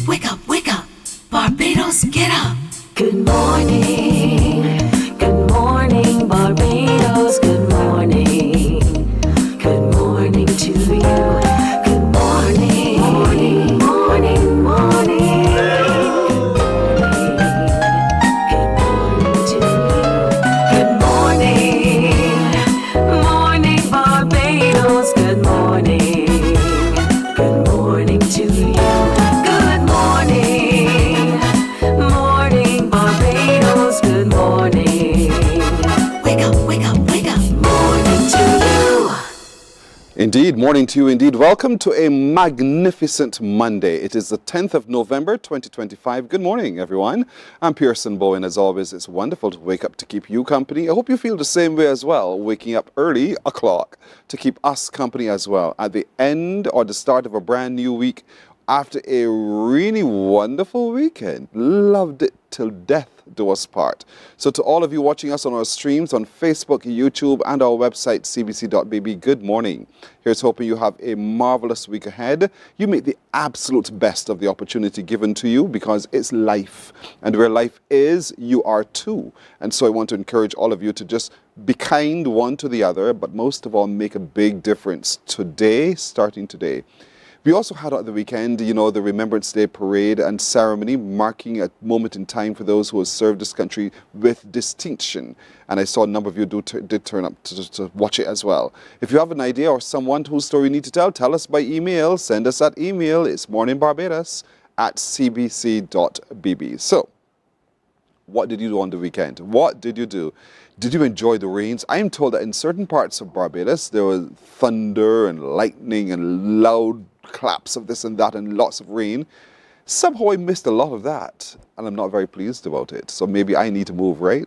wake up. Barbados, get up. Good morning, Barbados, good morning. Good morning to you. Good morning, morning, morning, morning. Good morning to you. Good morning, morning, Barbados, good morning. Good morning to you. Good morning, morning, Barbados, good morning. Wake up. Morning to you. Indeed, morning to you indeed. Welcome to a magnificent Monday. It is the 10th of November, 2025. Good morning, everyone. I'm Pearson Bowen. As always, it's wonderful to wake up to keep you company. I hope you feel the same way as well, waking up early o'clock to keep us company as well. At the end or the start of a brand new week, after a really wonderful weekend. Loved it till death do us part. So to all of you watching us on our streams on Facebook, YouTube, and our website, cbc.bb, good morning. Here's hoping you have a marvelous week ahead. You make the absolute best of the opportunity given to you because it's life. And where life is, you are too. And so I want to encourage all of you to just be kind one to the other, but most of all, make a big difference today, starting today. We also had at the weekend, the Remembrance Day parade and ceremony, marking a moment in time for those who have served this country with distinction. And I saw a number of you did turn up to watch it as well. If you have an idea or someone whose story you need to tell us by email. Send us that email. It's morninbarbados@cbc.bb. So, what did you do on the weekend? What did you do? Did you enjoy the rains? I am told that in certain parts of Barbados, there was thunder and lightning and loud claps of this and that and lots of rain. Somehow I missed a lot of that, and I'm not very pleased about it. So maybe I need to move, right?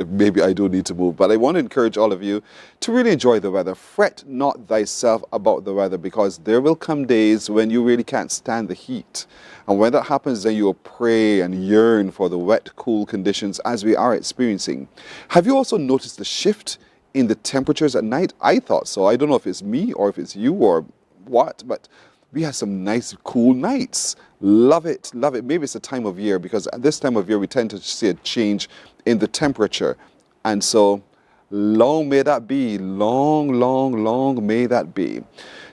Maybe I do need to move. But I want to encourage all of you to really enjoy the weather. Fret not thyself about the weather, because there will come days when you really can't stand the heat. And when that happens, then you'll pray and yearn for the wet, cool conditions as we are experiencing. Have you also noticed the shift in the temperatures at night? I thought so. I don't know if it's me or if it's you or what, but we had some nice, cool nights. Love it, love it. Maybe it's the time of year, because at this time of year, we tend to see a change in the temperature. And so, long may that be. Long may that be.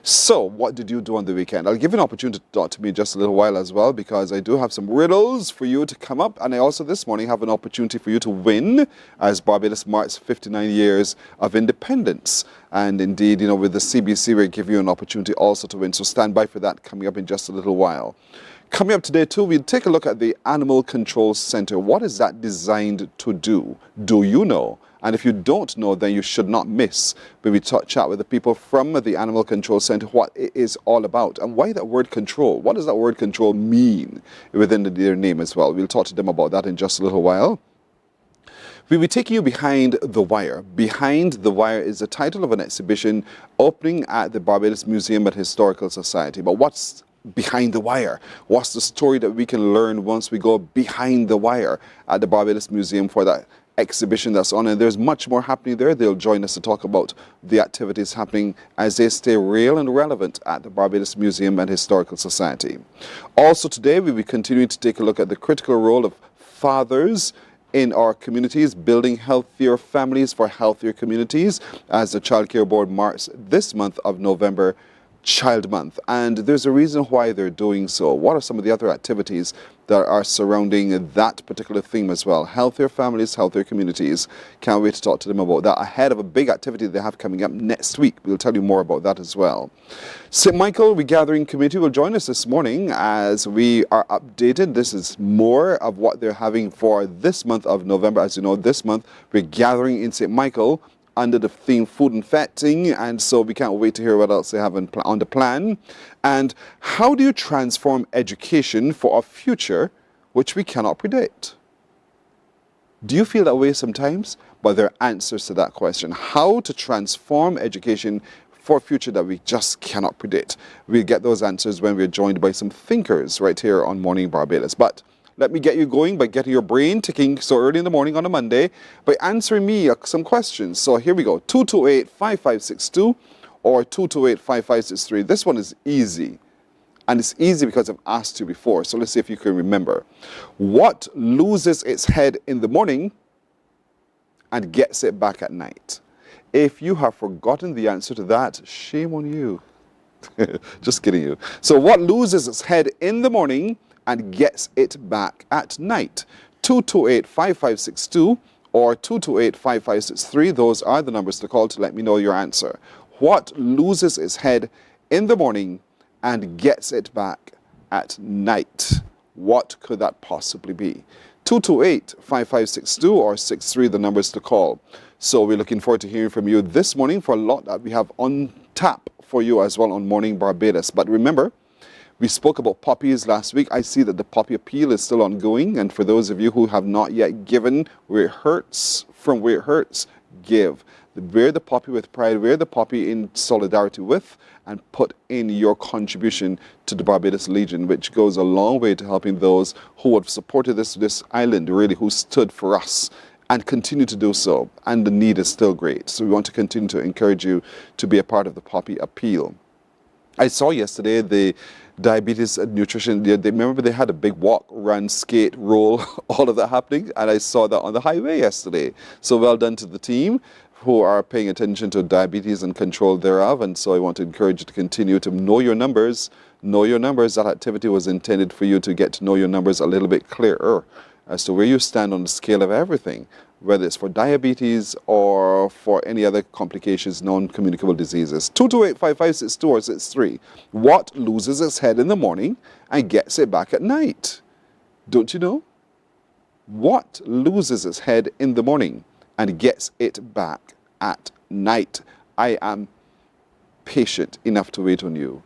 So, what did you do on the weekend? I'll give you an opportunity to talk to me in just a little while as well, because I do have some riddles for you to come up. And I also this morning have an opportunity for you to win as Barbados marks 59 years of independence. And indeed, with the CBC, we give you an opportunity also to win. So stand by for that coming up in just a little while. Coming up today, too, we'll take a look at the Animal Control Center. What is that designed to do? Do you know? And if you don't know, then you should not miss when we chat with the people from the Animal Control Center what it is all about and why that word control. What does that word control mean within their name as well? We'll talk to them about that in just a little while. We'll be taking you behind the wire. Behind the Wire is the title of an exhibition opening at the Barbados Museum and Historical Society. But what's behind the wire? What's the story that we can learn once we go behind the wire at the Barbados Museum for that exhibition that's on? And there's much more happening there. They'll join us to talk about the activities happening as they stay real and relevant at the Barbados Museum and Historical Society. Also today, we'll be continuing to take a look at the critical role of fathers in our communities, building healthier families for healthier communities, as the Child Care Board marks this month of November Child Month. And there's a reason why they're doing so. What are some of the other activities that are surrounding that particular theme as well? Healthier families, healthier communities. Can't wait to talk to them about that ahead of a big activity they have coming up next week. We'll tell you more about that as well. St. Michael Regathering Committee will join us this morning as we are updated. This is more of what they're having for this month of November. As you know, this month we're gathering in St. Michael under the theme Food and Fatting, and so we can't wait to hear what else they have on the plan. And how do you transform education for a future which we cannot predict? Do you feel that way sometimes? But there are answers to that question. How to transform education for a future that we just cannot predict. We'll get those answers when we're joined by some thinkers right here on Morning Barbados. But let me get you going by getting your brain ticking so early in the morning on a Monday by answering me some questions. So here we go. 228-5562 or 228-5563. This one is easy. And it's easy because I've asked you before. So let's see if you can remember. What loses its head in the morning and gets it back at night? If you have forgotten the answer to that, shame on you. Just kidding you. So what loses its head in the morning and gets it back at night? 228-5562 or 228-5563. Those are the numbers to call to let me know your answer. What loses its head in the morning and gets it back at night? What could that possibly be? 228-5562 or 63, the numbers to call. So we're looking forward to hearing from you this morning for a lot that we have on tap for you as well on Morning Barbados. But remember, we spoke about poppies last week. I see that the poppy appeal is still ongoing. And for those of you who have not yet given where it hurts, from where it hurts, give. Wear the poppy with pride, wear the poppy in solidarity with, and put in your contribution to the Barbados Legion, which goes a long way to helping those who have supported this island, really, who stood for us and continue to do so. And the need is still great. So we want to continue to encourage you to be a part of the poppy appeal. I saw yesterday the diabetes and nutrition. Remember they had a big walk, run, skate, roll, all of that happening. And I saw that on the highway yesterday. So well done to the team who are paying attention to diabetes and control thereof. And so I want to encourage you to continue to know your numbers. Know your numbers. That activity was intended for you to get to know your numbers a little bit clearer as to where you stand on the scale of everything, whether it's for diabetes or for any other complications, non-communicable diseases. 228-5562 or 63. What loses its head in the morning and gets it back at night? Don't you know? What loses its head in the morning and gets it back at night? I am patient enough to wait on you.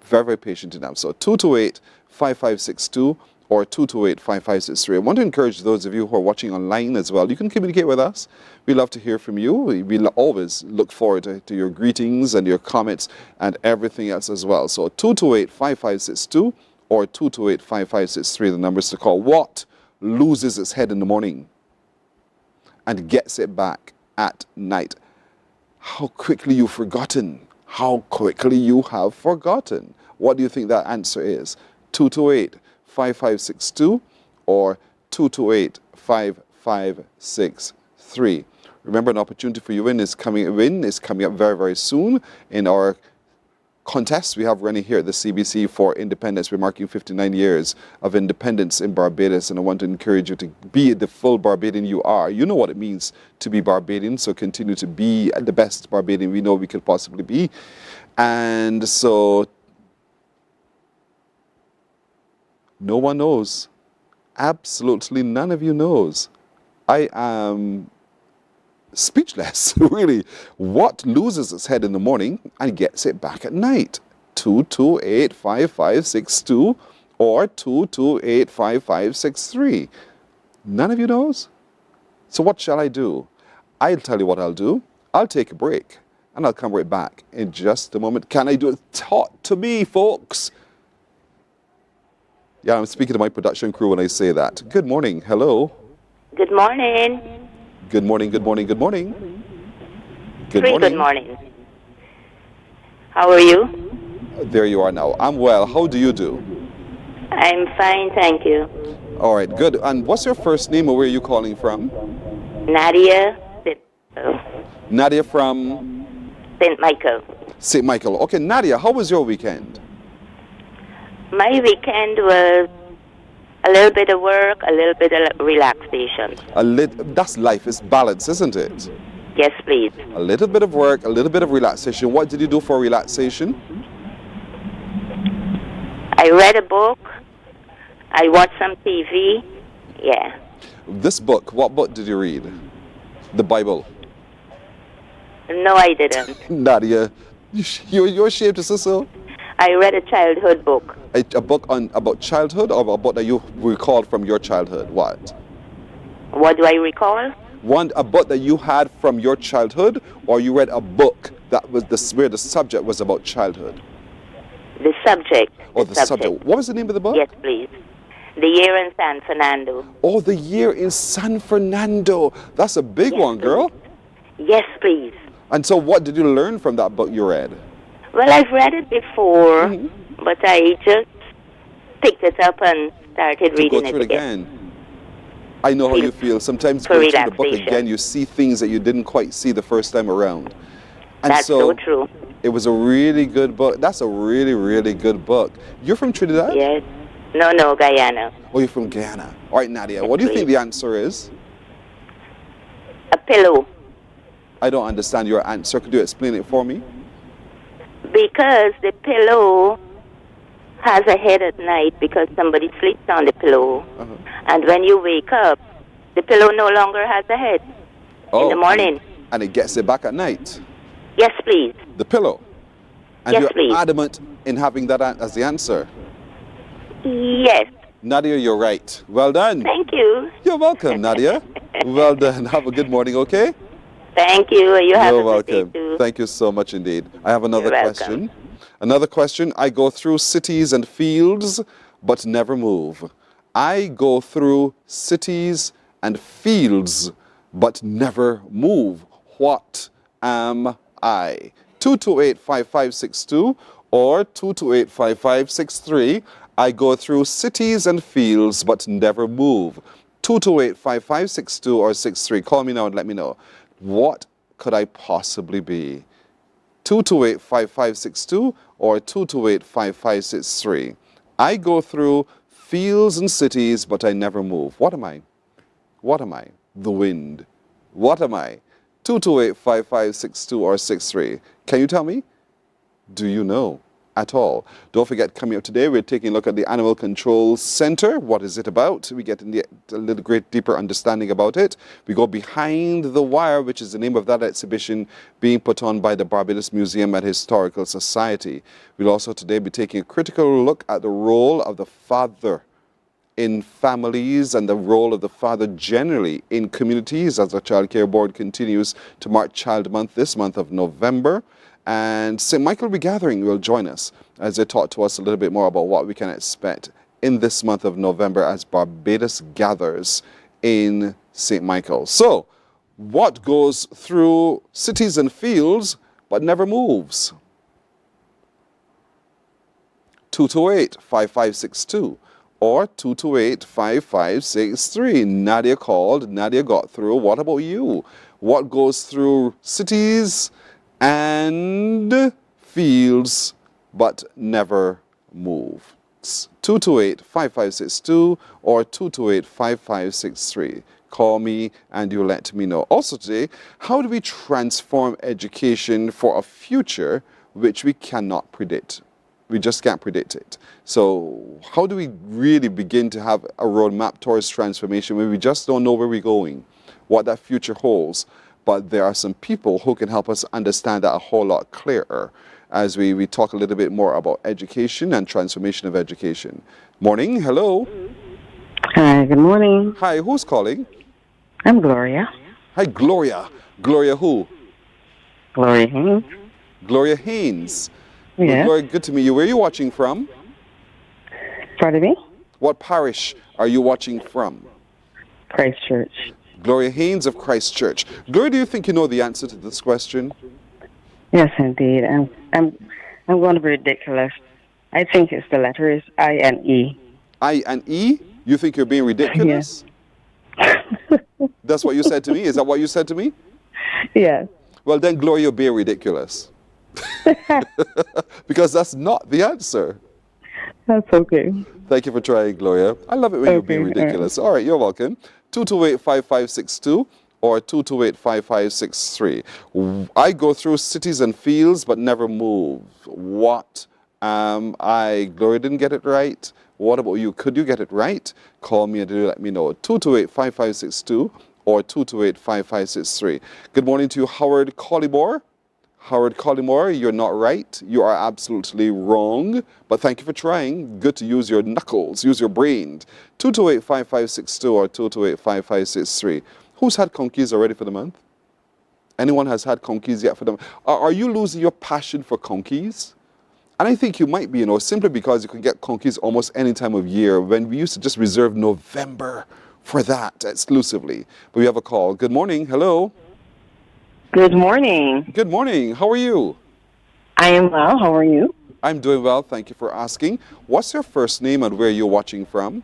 Very, very patient enough. So 228-5562 or 228-5563. I want to encourage those of you who are watching online as well. You can communicate with us. We love to hear from you. We always look forward to your greetings and your comments and everything else as well. So 228-5562 or 228-5563, the numbers to call. What loses its head in the morning and gets it back at night? How quickly you've forgotten. How quickly you have forgotten. What do you think that answer is? 228-5562 or 228-5563. Remember, an opportunity for you is coming up very, very soon in our contest we have running here at the CBC for independence. We're marking 59 years of independence in Barbados, and I want to encourage you to be the full Barbadian you are. You know what it means to be Barbadian, so continue to be the best Barbadian we know we could possibly be. And so no one knows. Absolutely none of you knows. I am speechless, really. What loses its head in the morning and gets it back at night? 228-5562 or 228-5563. None of you knows? So what shall I do? I'll tell you what I'll do. I'll take a break and I'll come right back in just a moment. Can I do it? Talk to me, folks. Yeah, I'm speaking to my production crew when I say that. Good morning. Hello. Good morning. Good morning, good morning, good morning. Good morning. Good morning. How are you? There you are now. I'm well. How do you do? I'm fine, thank you. All right, good. And what's your first name or where are you calling from? Nadia. Nadia from? St. Michael. St. Michael. Okay, Nadia, how was your weekend? My weekend was a little bit of work, a little bit of relaxation. That's life. It's balance, isn't it? Yes, please. A little bit of work, a little bit of relaxation. What did you do for relaxation? I read a book. I watched some TV. Yeah. This book, what book did you read? The Bible. No, I didn't. Nadia, you're ashamed to say so? I read a childhood book. A book about childhood, or a book that you recalled from your childhood? What? What do I recall? A book that you had from your childhood, or you read a book that was where the subject was about childhood? The subject. Oh, the subject. What was the name of the book? Yes, please. The Year in San Fernando. Oh, The Year in San Fernando. That's a big one, girl. Yes, please. And so what did you learn from that book you read? Well, I've read it before, but I just picked it up and started To go reading through it it again. again. I know how you feel. Sometimes For going through the book relaxation. again, you see things that you didn't quite see the first time around. And That's so true. it was a really good book. That's a really, really good book. You're from Trinidad? Yes. No, Guyana. Oh, you're from Guyana. All right, Nadia, what do you think the answer is? A pillow. I don't understand your answer. Could you explain it for me? Because the pillow has a head at night because somebody sleeps on the pillow. Uh-huh. And when you wake up, the pillow no longer has a head in the morning. And it gets it back at night. Yes, please. The pillow. And Yes, you're please. adamant in having that as the answer. Yes. Nadia, you're right. Well done. Thank you. You're welcome, Nadia. Well done. Have a good morning, okay? Thank you. You have You're a good welcome. day too. Thank you so much indeed. I have another You're welcome. question. Another question. I go through cities and fields, but never move. I go through cities and fields, but never move. What am I? 228-5562 or 228-5563. I go through cities and fields, but never move. 228-5562 or 63. Call me now and let me know. What could I possibly be? 228-5562 or 228-5563. I go through fields and cities, but I never move. What am I? What am I? The wind. What am I? 228-5562 or 63. Can you tell me? Do you know at all? Don't forget, coming up today, we're taking a look at the Animal Control Center. What is it about? We get a little great deeper understanding about it. We go behind the wire, which is the name of that exhibition being put on by the Barbados Museum and Historical Society. We'll also today be taking a critical look at the role of the father in families and the role of the father generally in communities as the Child Care Board continues to mark Child Month this month of November. And St. Michael Regathering will join us as they talk to us a little bit more about what we can expect in this month of November as Barbados gathers in St. Michael. So, what goes through cities and fields but never moves? 228-5562 or 228-5563. Nadia called, Nadia got through. What about you? What goes through cities and fields but never move? 228-5562 or 228-5563. Call me and you let me know. Also today, how do we transform education for a future which we cannot predict? We just can't predict it. So how do we really begin to have a roadmap towards transformation when we just don't know where we're going, what that future holds? But there are some people who can help us understand that a whole lot clearer as we talk a little bit more about education and transformation of education. Morning, hello. Hi, good morning. Hi, who's calling? I'm Gloria. Hi, Gloria. Gloria who? Gloria Haynes. Gloria Haynes. Well, Yeah. Gloria, good to meet you. Where are you watching from? Pardon me? What parish are you watching from? Christchurch. Gloria Haynes of Christchurch. Gloria, do you think you know the answer to this question? Yes, indeed. I'm going to be ridiculous. I think it's the letters I and E. I and E? You think you're being ridiculous? That's what you said to me? Is that what you said to me? Yes. Well, then, Gloria, you're being ridiculous. Because that's not the answer. That's okay. Thank you for trying, Gloria. I love it when you're being Okay, ridiculous. All right, you're welcome. 228-5562 or 228-5563. I go through cities and fields but never move. What am I? Gloria didn't get it right. What about you? Could you get it right? Call me and let me know. 228-5562 or 228-5563. Good morning to you, Howard Collymore. Howard Collymore, you're not right. You are absolutely wrong. But thank you for trying. Good to use your knuckles, use your brain. 228-5562 or 228-5563. Who's had conkeys already for the month? Anyone has had conkeys yet for them? Are you losing your passion for conkeys? And I think you might be, simply because you can get conkeys almost any time of year when we used to just reserve November for that exclusively. But we have a call. Good morning. Hello. Good morning. Good morning. How are you? I am well. How are you? I'm doing well, thank you for asking. What's your first name and where you're watching from?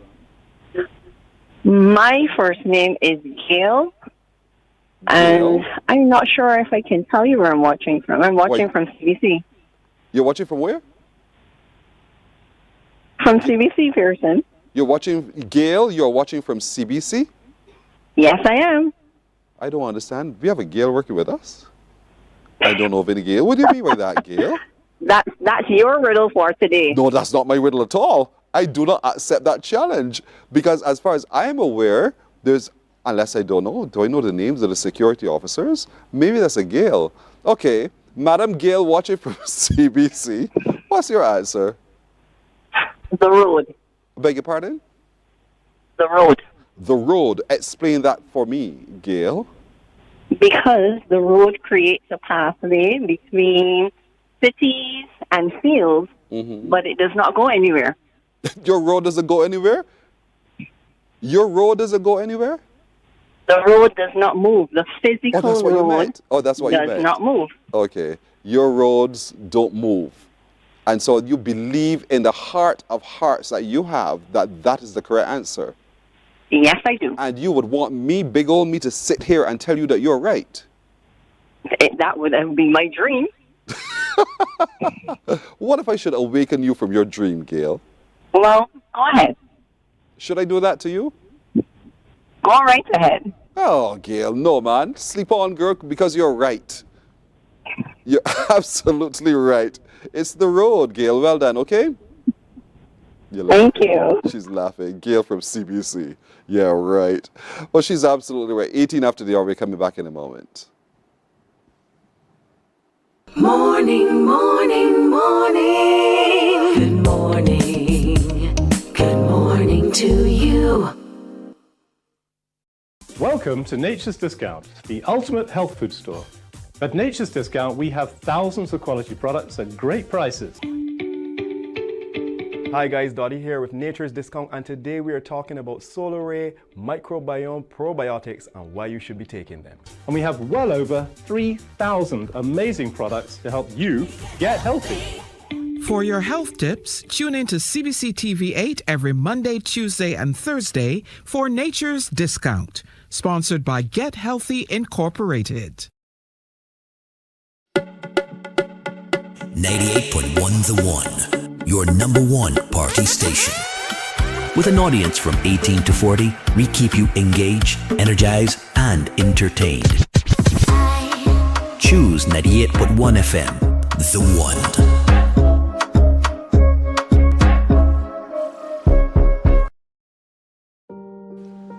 My first name is Gail, and Gail? I'm not sure if I can tell you where I'm watching from. I'm watching Wait. from CBC. You're watching from where? From CBC, Pearson. You're watching, Gail, you're watching from CBC? Yes, I am. I don't understand. We have a Gail working with us? I don't know of any Gail. What do you mean by that, Gail? That's your riddle for today. No, that's not my riddle at all. I do not accept that challenge because as far as I am aware, there's, unless I don't know, do I know the names of the security officers? Maybe that's a Gail. Okay, Madam Gail watching from CBC. What's your answer? The road. Beg your pardon? The road. The road. Explain that for me, Gail. Because the road creates a pathway between cities and fields, but it does not go anywhere. Your road doesn't go anywhere? Your road doesn't go anywhere? The road does not move. The physical Oh, that's what you road meant. Oh, that's what you does meant. not move. Okay. Your roads don't move. And so you believe in the heart of hearts that you have that that is the correct answer. Yes, I do. And you would want me, big old me, to sit here and tell you that you're right. That would be my dream. What if I should awaken you from your dream, Gail? Well, go ahead. Should I do that to you? Go right ahead. Oh, Gail, no, man. Sleep on, girl, because you're right. You're absolutely right. It's the road, Gail. Well done, okay? Thank you. She's laughing. Gail from CBC. Yeah, right. Well, she's absolutely right. 18 after the hour. We're coming back in a moment. Morning, morning, morning. Good morning. Good morning to you. Welcome to Nature's Discount, the ultimate health food store. At Nature's Discount, we have thousands of quality products at great prices. Hi guys, Dottie here with Nature's Discount, and today we are talking about Solar Ray, microbiome, probiotics, and why you should be taking them. And we have well over 3,000 amazing products to help you get healthy. For your health tips, tune in to CBC TV 8 every Monday, Tuesday, and Thursday for Nature's Discount, sponsored by Get Healthy Incorporated. 98.1 The One, your number one party station. With an audience from 18 to 40, we keep you engaged, energized, and entertained. Choose 98.1 FM, The One.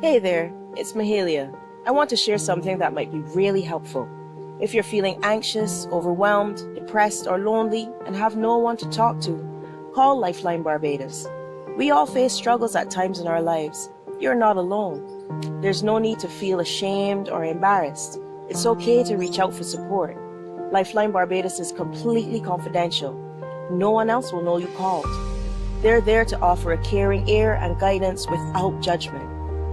Hey there, it's Mahalia. I want to share something that might be really helpful. If you're feeling anxious, overwhelmed, depressed, or lonely and have no one to talk to, call Lifeline Barbados. We all face struggles at times in our lives. You're not alone. There's no need to feel ashamed or embarrassed. It's okay to reach out for support. Lifeline Barbados is completely confidential. No one else will know you called. They're there to offer a caring ear and guidance without judgment.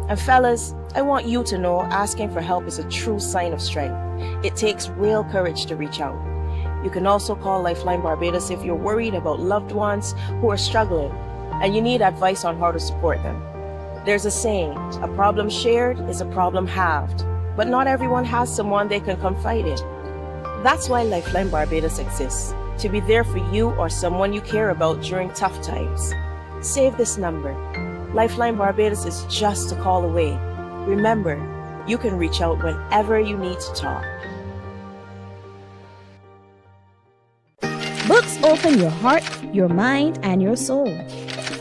And fellas, I want you to know asking for help is a true sign of strength. It takes real courage to reach out. You can also call Lifeline Barbados if you're worried about loved ones who are struggling and you need advice on how to support them. There's a saying, a problem shared is a problem halved, but not everyone has someone they can confide in. That's why Lifeline Barbados exists, to be there for you or someone you care about during tough times. Save this number. Lifeline Barbados is just a call away. Remember, you can reach out whenever you need to talk. Books open your heart, your mind, and your soul.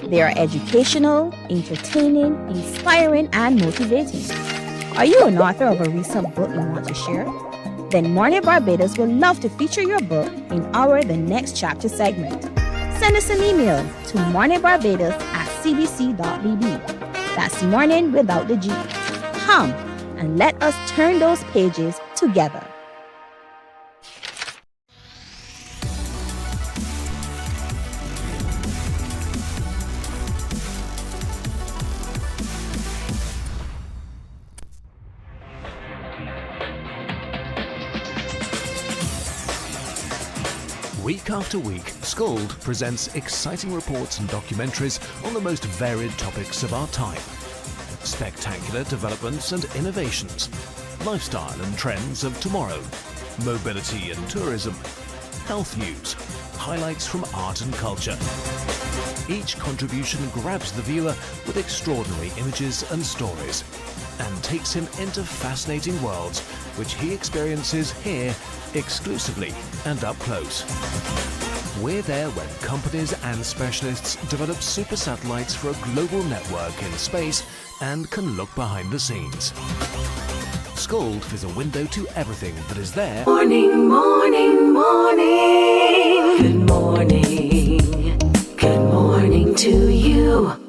They are educational, entertaining, inspiring, and motivating. Are you an author of a recent book you want to share? Then Mornin Barbados would love to feature your book in our The Next Chapter segment. Send us an email to morninbarbados@cbc.bb. That's morning without the G. Come and let us turn those pages together. We Week after week, Scald presents exciting reports and documentaries on the most varied topics of our time. Spectacular developments and innovations, lifestyle and trends of tomorrow, mobility and tourism, health news, highlights from art and culture. Each contribution grabs the viewer with extraordinary images and stories and takes him into fascinating worlds which he experiences here exclusively and up close. We're there when companies and specialists develop super satellites for a global network in space and can look behind the scenes. Scald is a window to everything that is there. Morning, morning, morning. Good morning. Good morning to you.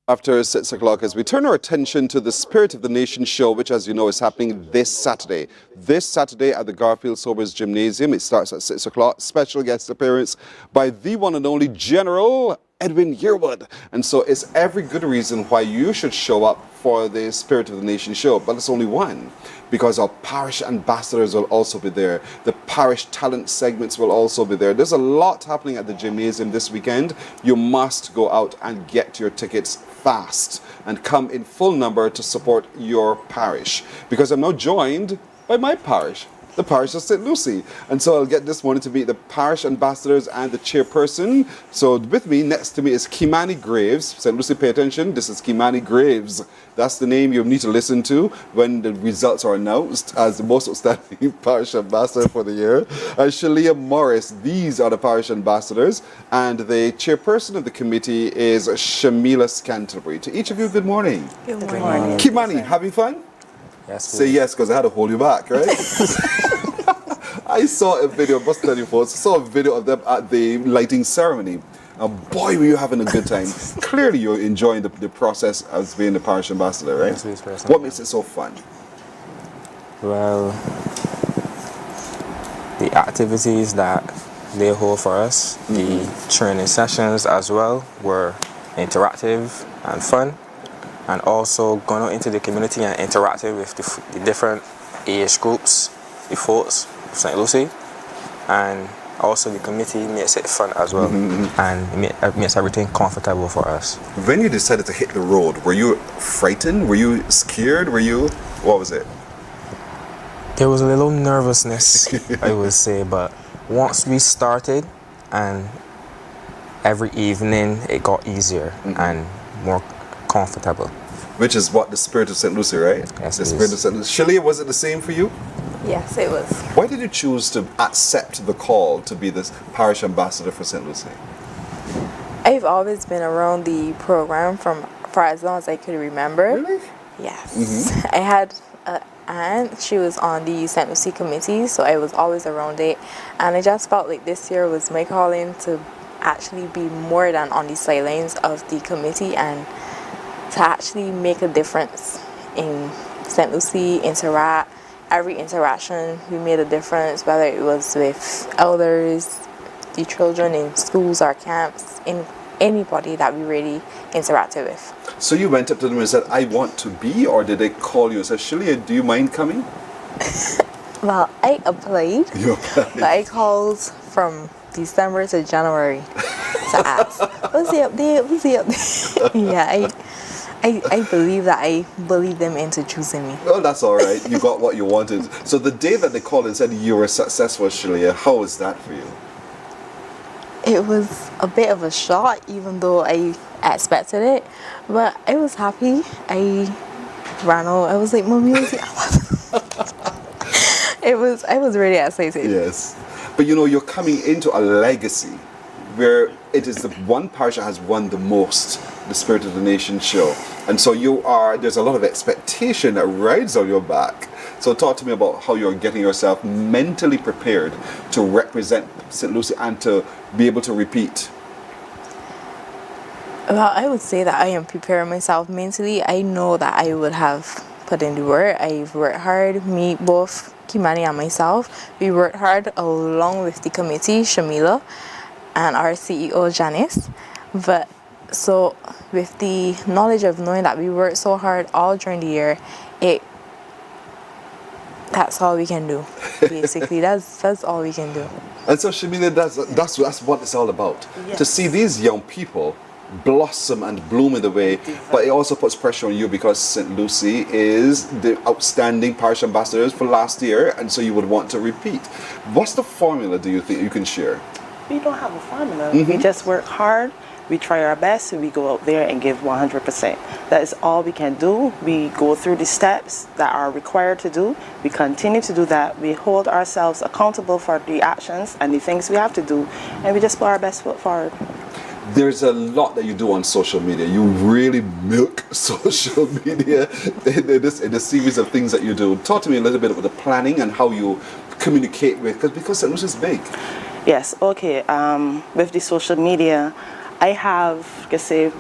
After 6 o'clock, as we turn our attention to the Spirit of the Nation show, which, as you know, is happening this Saturday. This Saturday at the Garfield Sobers Gymnasium. It starts at 6 o'clock. Special guest appearance by the one and only General Edwin Yearwood. And so it's every good reason why you should show up for the Spirit of the Nation show. But it's only one, because our parish ambassadors will also be there. The parish talent segments will also be there. There's a lot happening at the gymnasium this weekend. You must go out and get your tickets fast and come in full number to support your parish, because I'm now joined by my parish, the parish of St. Lucie. And so I'll get this morning to meet the parish ambassadors and the chairperson. So with me, next to me, is Kimani Graves. St. Lucie, pay attention. This is Kimani Graves. That's the name you need to listen to when the results are announced as the most outstanding parish ambassador for the year. And Shalia Morris. These are the parish ambassadors. And the chairperson of the committee is Shamila Scantlebury. To each of you, good morning. Good morning. Kimani, having fun? Yes, please. Say yes, because I had to hold you back, right? I saw a video, I must tell you folks, I saw a video of them at the lighting ceremony. And boy, were you having a good time. Clearly, you're enjoying the process as being the parish ambassador, right? Yes, what makes it so fun? Well, the activities that they hold for us, the training sessions as well, were interactive and fun. And also going out into the community and interacting with the different age groups, the folks of St. Lucie. And also the committee makes it fun as well, and it makes everything comfortable for us. When you decided to hit the road, were you frightened? Were you scared? What was it? There was a little nervousness, I would say, but once we started, and every evening it got easier and more comfortable. Which is what the Spirit of St. Lucie, right? Yes, the Spirit of St. Lucie. Shalia, was it the same for you? Yes, it was. Why did you choose to accept the call to be this parish ambassador for St. Lucie? I've always been around the program for as long as I could remember. Really? Yes. I had an aunt, she was on the St. Lucie committee, so I was always around it. And I just felt like this year was my calling to actually be more than on the sidelines of the committee and to actually make a difference in St. Lucie, interact. Every interaction, we made a difference, whether it was with elders, the children in schools or camps, in anybody that we really interacted with. So you went up to them and said, I want to be, or did they call you and say, Shalia, do you mind coming? Well, I applied. You applied. But I called from December to January to ask, what's the update? What's the update? Yeah, I believe that I bullied them into choosing me. Well, that's all right. You got what you wanted. So the day that they called and said you were successful, Shalia, how was that for you? It was a bit of a shock, even though I expected it. But I was happy. I ran out. I was like, Mommy, I was really excited. Yes. But you know, you're coming into a legacy where it is the one parish that has won the most, the Spirit of the Nation show. And so there's a lot of expectation that rides on your back. So talk to me about how you're getting yourself mentally prepared to represent St. Lucie and to be able to repeat. Well, I would say that I am preparing myself mentally. I know that I would have put in the work. I've worked hard, me, both Kimani and myself. We worked hard along with the committee, Shamila, and our CEO, Janice. But so with the knowledge of knowing that we worked so hard all during the year, it That's all we can do. Basically, that's all we can do. And so, Shamila, that's what it's all about. Yes. To see these young people blossom and bloom in the way, but it also puts pressure on you because St. Lucie is the outstanding parish ambassadors for last year, and so you would want to repeat. What's the formula, do you think you can share? We don't have a formula. We just work hard. We try our best, and we go out there and give 100%. That is all we can do. We go through the steps that are required to do. We continue to do that. We hold ourselves accountable for the actions and the things we have to do, and we just put our best foot forward. There's a lot that you do on social media. You really milk social media in this series of things that you do. Talk to me a little bit about the planning and how you communicate with, because St. Lucie is big. Yes, okay. With the social media, I have,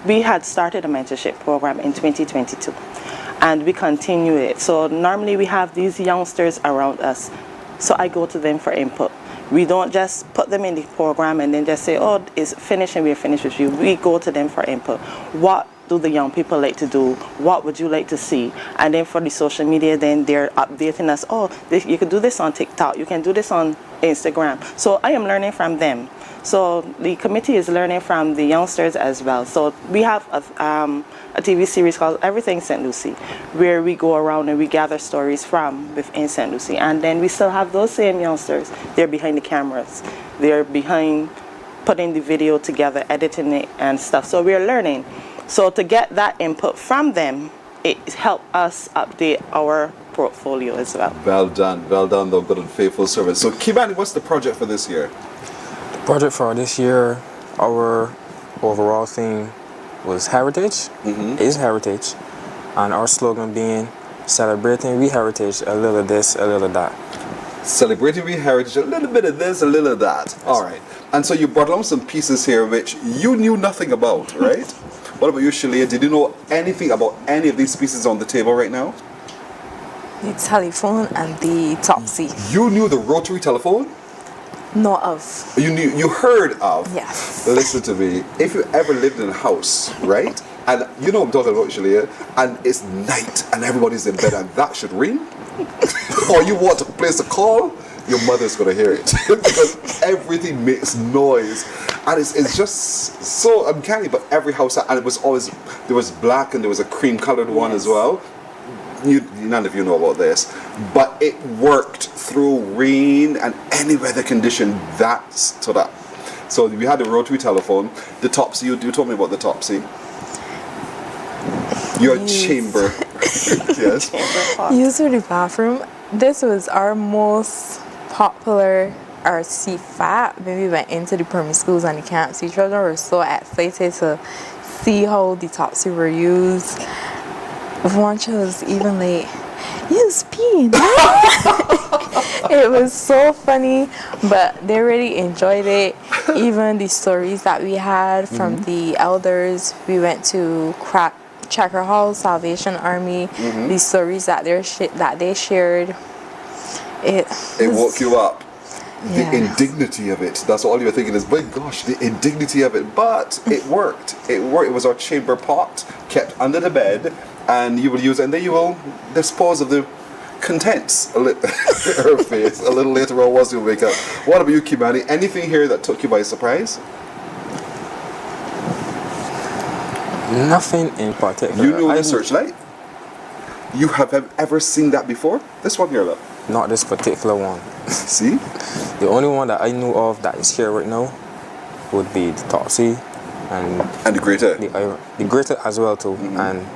we had started a mentorship program in 2022, and we continue it. So normally we have these youngsters around us, so I go to them for input. We don't just put them in the program and then just say, oh, it's finished and we're finished with you. We go to them for input. What do the young people like to do? What would you like to see? And then for the social media, then they're updating us, oh, you can do this on TikTok, you can do this on Instagram. So I am learning from them. So the committee is learning from the youngsters as well. So we have a TV series called Everything St. Lucie, where we go around and we gather stories from within St. Lucie. And then we still have those same youngsters. They're behind the cameras. They're behind putting the video together, editing it and stuff. So we're learning. So to get that input from them, it helps us update our portfolio as well. Well done, though, good and faithful service. So Kimani, what's the project for this year? Project for this year, our overall theme was heritage, is heritage, and our slogan being celebrating we heritage, a little of this, a little of that. Celebrating we heritage, a little bit of this, a little of that. All right. And so you brought along some pieces here which you knew nothing about, right? What about you, Shalia? Did you know anything about any of these pieces on the table right now? The telephone and the Topsy. You knew the rotary telephone? Know of. You heard of? Yes. Listen to me. If you ever lived in a house, right? And you know what I'm talking about, Shalia, and it's night and everybody's in bed and that should ring, or you want to place a call, your mother's going to hear it because everything makes noise. And it's just so uncanny, but every house, and it was always, there was black and there was a cream colored one as well. None of you know about this, but it worked through rain and any weather condition. That stood up. So we had the rotary telephone, the Topsy. You told me about the Topsy. Your chamber, yes. Used for the bathroom. This was our most popular RC fat when we went into the primary schools and the camps. The children were so excited to see how the Topsy were used. One child was even like, you spin. It was so funny, but they really enjoyed it. Even the stories that we had from the elders. We went to Checker Hall, Salvation Army. The stories that they shared. It woke you up. The indignity of it. That's all you were thinking is, my gosh, the indignity of it. But it worked. It worked. It was our chamber pot kept under the bed. And you will use it, and then you will dispose of the contents her face a little later on once you wake up. What about you, Kimani? Anything here that took you by surprise? Nothing in particular. You know the searchlight? You have ever seen that before? This one here, look. Not this particular one. See? The only one that I knew of that is here right now would be the Topsy and the grater. The grater as well too, and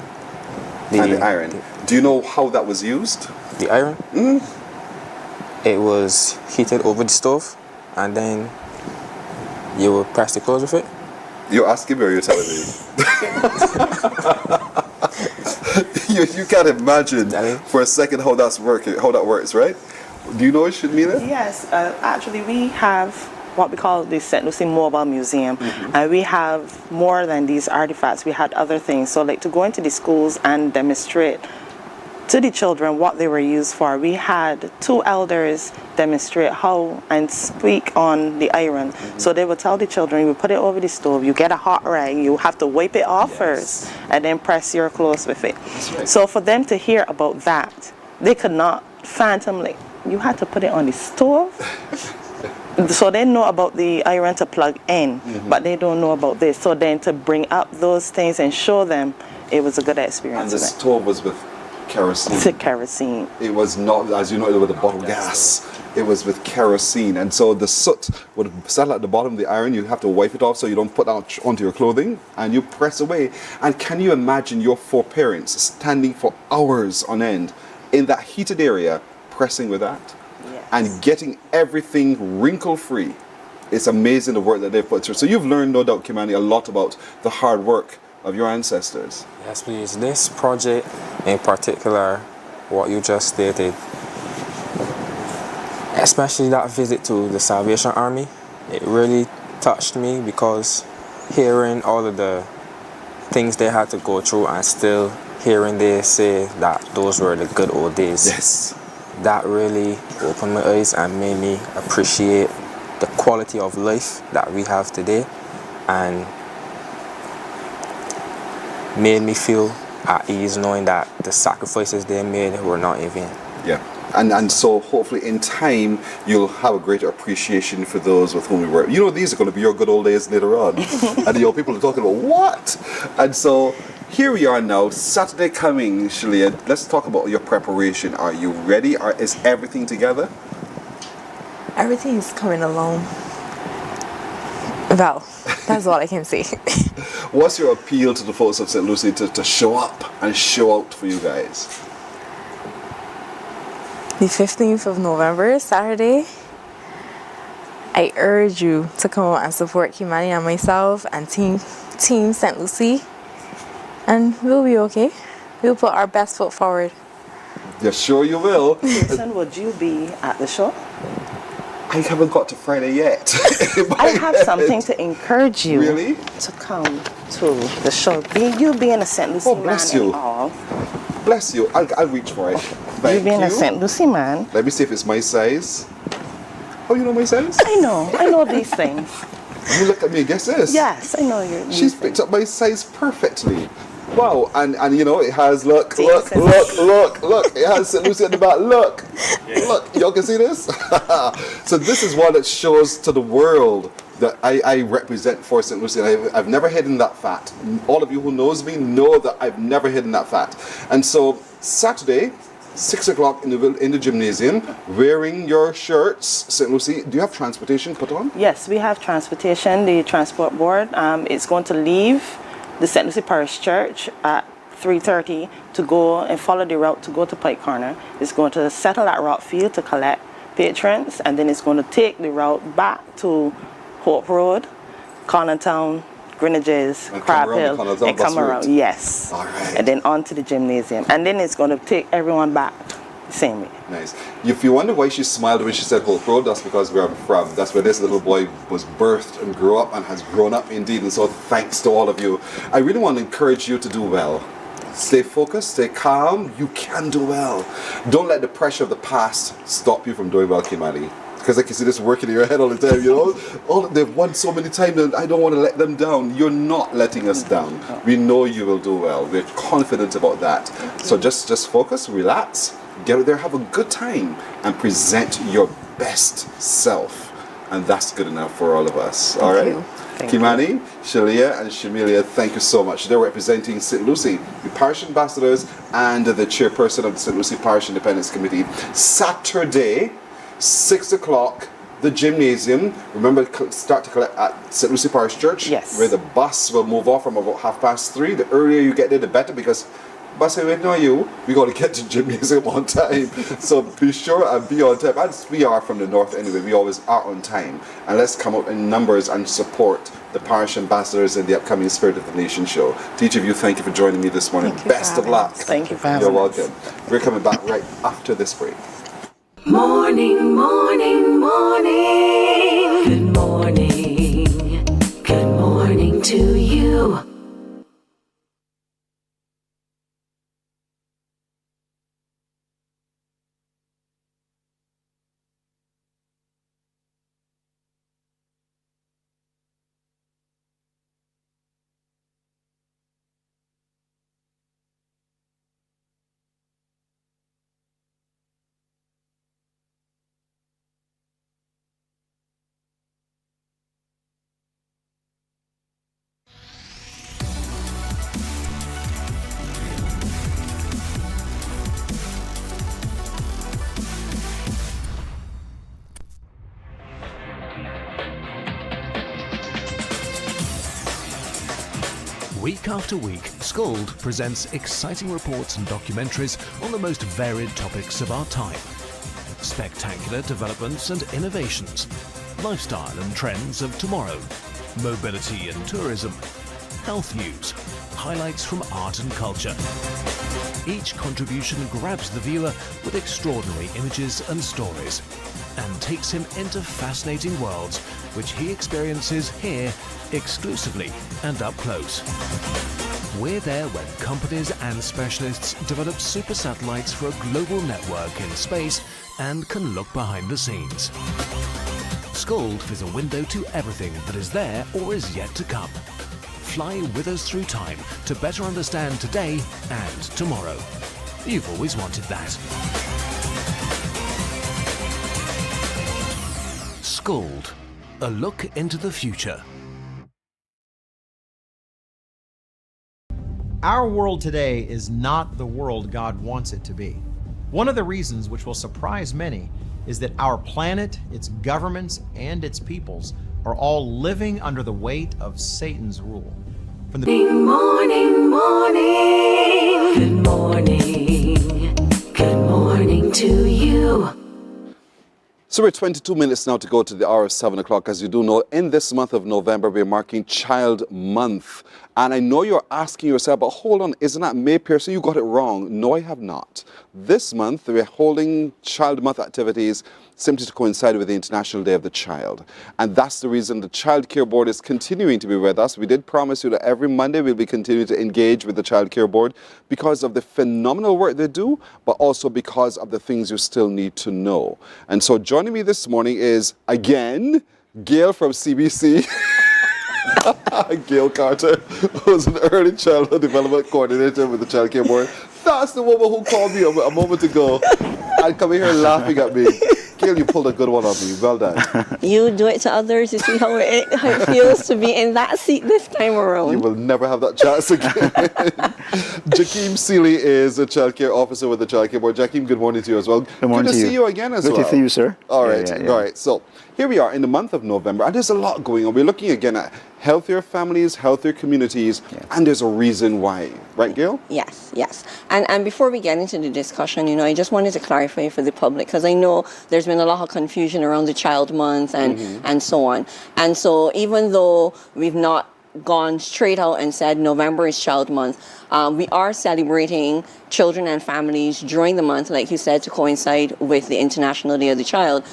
the iron. Do you know how that was used? The iron? It was heated over the stove, and then you would press the clothes with it. You're asking me or you're telling me? you can't imagine for a second how that works, right? Do you know it, Shamila? Yes, actually we have what we call the St. Lucie Mobile Museum, and we have more than these artifacts. We had other things, so like to go into the schools and demonstrate to the children what they were used for. We had 2 elders demonstrate how and speak on the iron. So they would tell the children, you put it over the stove, you get a hot rag, you have to wipe it off first, and then press your clothes with it. Right. So for them to hear about that, they could not phantom, like you had to put it on the stove. So they know about the iron to plug in, but they don't know about this. So then to bring up those things and show them, it was a good experience. And the stove was with kerosene. It's a kerosene. It was not, as you know, it was with a bottle gas. It was with kerosene, and so the soot would settle at the bottom of the iron. You have to wipe it off so you don't put that onto your clothing, and you press away. And can you imagine your four parents standing for hours on end in that heated area, pressing with that? And getting everything wrinkle-free. It's amazing the work that they've put through. So you've learned, no doubt, Kimani, a lot about the hard work of your ancestors. Yes, please. This project in particular, what you just stated, especially that visit to the Salvation Army, it really touched me because hearing all of the things they had to go through and still hearing they say that those were the good old days. Yes. That really opened my eyes and made me appreciate the quality of life that we have today, and made me feel at ease knowing that the sacrifices they made were not in vain. Yeah. And so hopefully in time you'll have a greater appreciation for those with whom we work. You know, these are going to be your good old days later on. And the old people are talking about what? And so here we are now, Saturday coming, Shalia. Let's talk about your preparation. Are you ready? Is everything together? Everything is coming along. Well, that's all I can say. What's your appeal to the folks of St. Lucie to show up and show out for you guys? The 15th of November, Saturday, I urge you to come out and support Kimani and myself and Team St. Lucie. And we'll be okay. We'll put our best foot forward. You're sure you will? Jason, would you be at the show? I haven't got to Friday yet. I have something to encourage you. Really? To come to the show. You being a St. Lucie man bless you. and all. Bless you. I'll reach for it. You being a St. Lucie man. Let me see if it's my size. Oh, you know my size? I know these things. You look at me, guess this. Yes, I know you. She's picked up my size perfectly. Wow, and you know, it has, look, it has St. Lucie at the back, look, y'all can see this? So this is one that shows to the world that I represent for St. Lucie. I've never hidden that fact. All of you who knows me know that I've never hidden that fact. And so Saturday, 6 o'clock in the gymnasium, wearing your shirts, St. Lucie. Do you have transportation put on? Yes, we have transportation. The transport board is going to leave the St. Lucie Parish Church at 3:30 to go and follow the route to go to Pike Corner. It's going to settle at Rockfield to collect patrons, and then it's going to take the route back to Hope Road, Cornertown, Greenages, Crab Hill, and come around. Yes. All right. And then on to the gymnasium. And then it's going to take everyone back the same way. Nice. If you wonder why she smiled when she said Hope Road, that's because where I'm from. That's where this little boy was birthed and grew up and has grown up indeed. And so thanks to all of you. I really want to encourage you to do well. Stay focused, stay calm. You can do well. Don't let the pressure of the past stop you from doing well, Kimani. Because I can see this working in your head all the time, you know. They've won so many times and I don't want to let them down. You're not letting us down. We know you will do well. We're confident about that. So just focus, relax, get out there, have a good time, and present your best self. And that's good enough for all of us. All right? Kimani, Shalia, and Shamilia, thank you so much. They're representing St. Lucie, the parish ambassadors, and the chairperson of the St. Lucie Parish Independence Committee. Saturday, 6 o'clock, the gymnasium. Remember, start to collect at St. Lucie Parish Church. Yes. Where the bus will move off from about 3:30. The earlier you get there, the better, because bus ain't waiting on you. We got to get to the gymnasium on time. So be sure and be on time. As we are from the north anyway, we always are on time. And let's come out in numbers and support the parish ambassadors in the upcoming Spirit of the Nation show. To each of you, thank you for joining me this morning. Best of luck. Thank you for having You're us. welcome. We're coming back right after this break. Morning, morning, morning. Good morning. Good morning to you. Week after week, Scold presents exciting reports and documentaries on the most varied topics of our time. Spectacular developments and innovations, lifestyle and trends of tomorrow, mobility and tourism, health news, highlights from art and culture. Each contribution grabs the viewer with extraordinary images and stories and takes him into fascinating worlds which he experiences here exclusively and up close. We're there when companies and specialists develop super satellites for a global network in space and can look behind the scenes. Scold is a window to everything that is there or is yet to come. Fly with us through time to better understand today and tomorrow. You've always wanted that. Scold, a look into the future. Our world today is not the world God wants it to be. One of the reasons which will surprise many is that our planet, its governments, and its peoples are all living under the weight of Satan's rule. From the Morning, good morning to you. So we're 22 minutes now to go to the hour of 7 o'clock. As you do know, in this month of November, we're marking Child Month. And I know you're asking yourself, but hold on, isn't that May, Pearson? You got it wrong. No, I have not. This month, we're holding Child Month activities simply to coincide with the International Day of the Child. And that's the reason the Child Care Board is continuing to be with us. We did promise you that every Monday we'll be continuing to engage with the Child Care Board because of the phenomenal work they do, but also because of the things you still need to know. And so joining me this morning is, again, Gail from CBC. Gail Carter, who's an early childhood development coordinator with the Child Care Board. That's the woman who called me a moment ago and coming here laughing at me. Gail, you pulled a good one on me. Well done. You do it to others. You see how it feels to be in that seat this time around. You will never have that chance again. Jakeem Seeley is a child care officer with the Child Care Board. Jakeem, good morning to you as well. Good morning to to you. see you again as well. Good to see you, sir. All right. Yeah. All right. So here we are in the month of November, and there's a lot going on. We're looking again at healthier families, healthier communities, and there's a reason why. Right, Gail? Yes. And before we get into the discussion, I just wanted to clarify for the public, because I know there's been a lot of confusion around the Child Month and so on. And so even though we've not gone straight out and said November is Child Month, we are celebrating children and families during the month, like you said, to coincide with the International Day of the Child.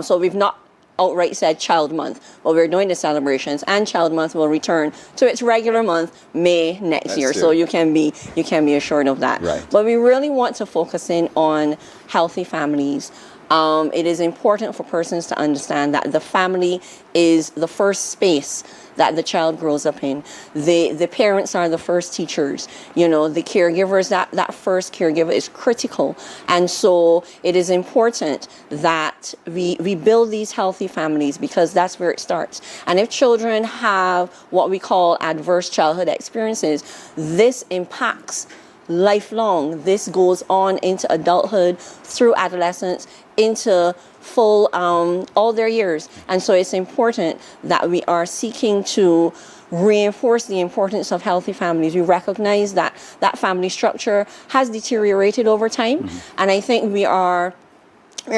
So we've not outright said Child Month, but we're doing the celebrations, and Child Month will return to its regular month, May next year. So you can be assured of that. Right. But we really want to focus in on healthy families. It is important for persons to understand that the family is the first space that the child grows up in. The parents are the first teachers. The caregivers, that first caregiver is critical. And so it is important that we build these healthy families, because that's where it starts. And if children have what we call adverse childhood experiences, this impacts lifelong. This goes on into adulthood, through adolescence, into full all their years. And so it's important that we are seeking to reinforce the importance of healthy families. We recognize that family structure has deteriorated over time, and I think we're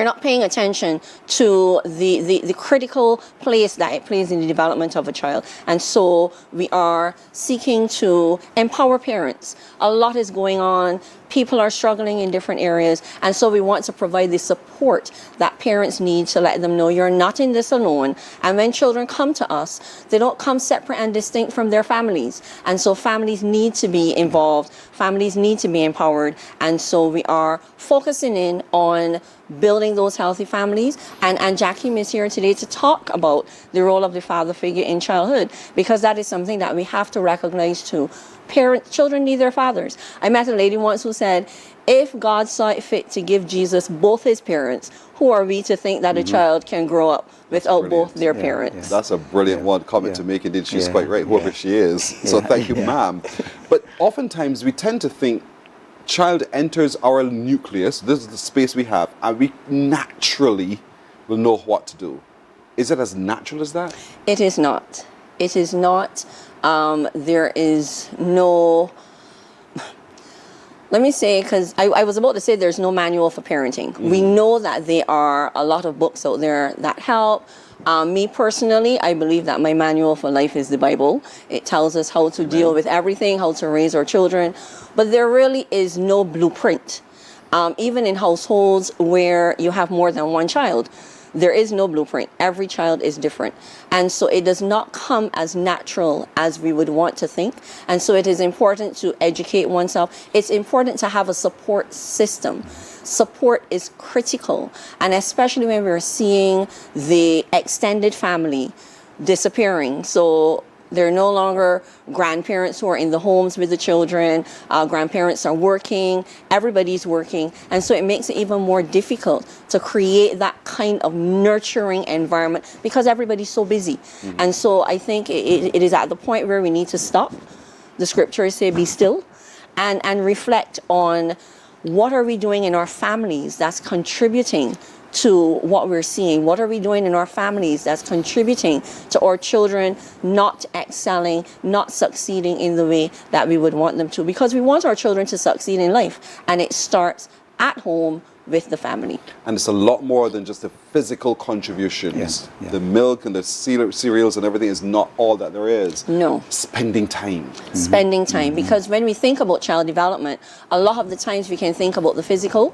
not paying attention to the critical place that it plays in the development of a child. And so we are seeking to empower parents. A lot is going on. People are struggling in different areas. And so we want to provide the support that parents need to let them know you're not in this alone. And when children come to us, they don't come separate and distinct from their families. And so families need to be involved. Families need to be empowered. And so we are focusing in on building those healthy families. And Jakeem is here today to talk about the role of the father figure in childhood, because that is something that we have to recognize too. Children need their fathers. I met a lady once who said, if God saw it fit to give Jesus both his parents, who are we to think that a child can grow up without both their parents? That's a brilliant one comment to make, indeed. She's quite right, whoever she is. So thank you, ma'am. But oftentimes we tend to think child enters our nucleus, this is the space we have, and we naturally will know what to do. Is it as natural as that? It is not. It is not. There is no, let me say, because I was about to say there's no manual for parenting. We know that there are a lot of books out there that help. Me personally, I believe that my manual for life is the Bible. It tells us how to deal with everything, how to raise our children, but there really is no blueprint. Even in households where you have more than one child, there is no blueprint. Every child is different. And so it does not come as natural as we would want to think. And so it is important to educate oneself. It's important to have a support system. Support is critical. And especially when we're seeing the extended family disappearing. So they're no longer grandparents who are in the homes with the children. Grandparents are working. Everybody's working. And so it makes it even more difficult to create that kind of nurturing environment because everybody's so busy. And so I think it is at the point where we need to stop. The scriptures say, be still, and reflect on what are we doing in our families that's contributing to what we're seeing. What are we doing in our families that's contributing to our children not excelling, not succeeding in the way that we would want them to? Because we want our children to succeed in life, and it starts at home with the family. And it's a lot more than just the physical contributions. The milk and the cereals and everything is not all that there is. No. Spending time. Spending time. Because when we think about child development, a lot of the times we can think about the physical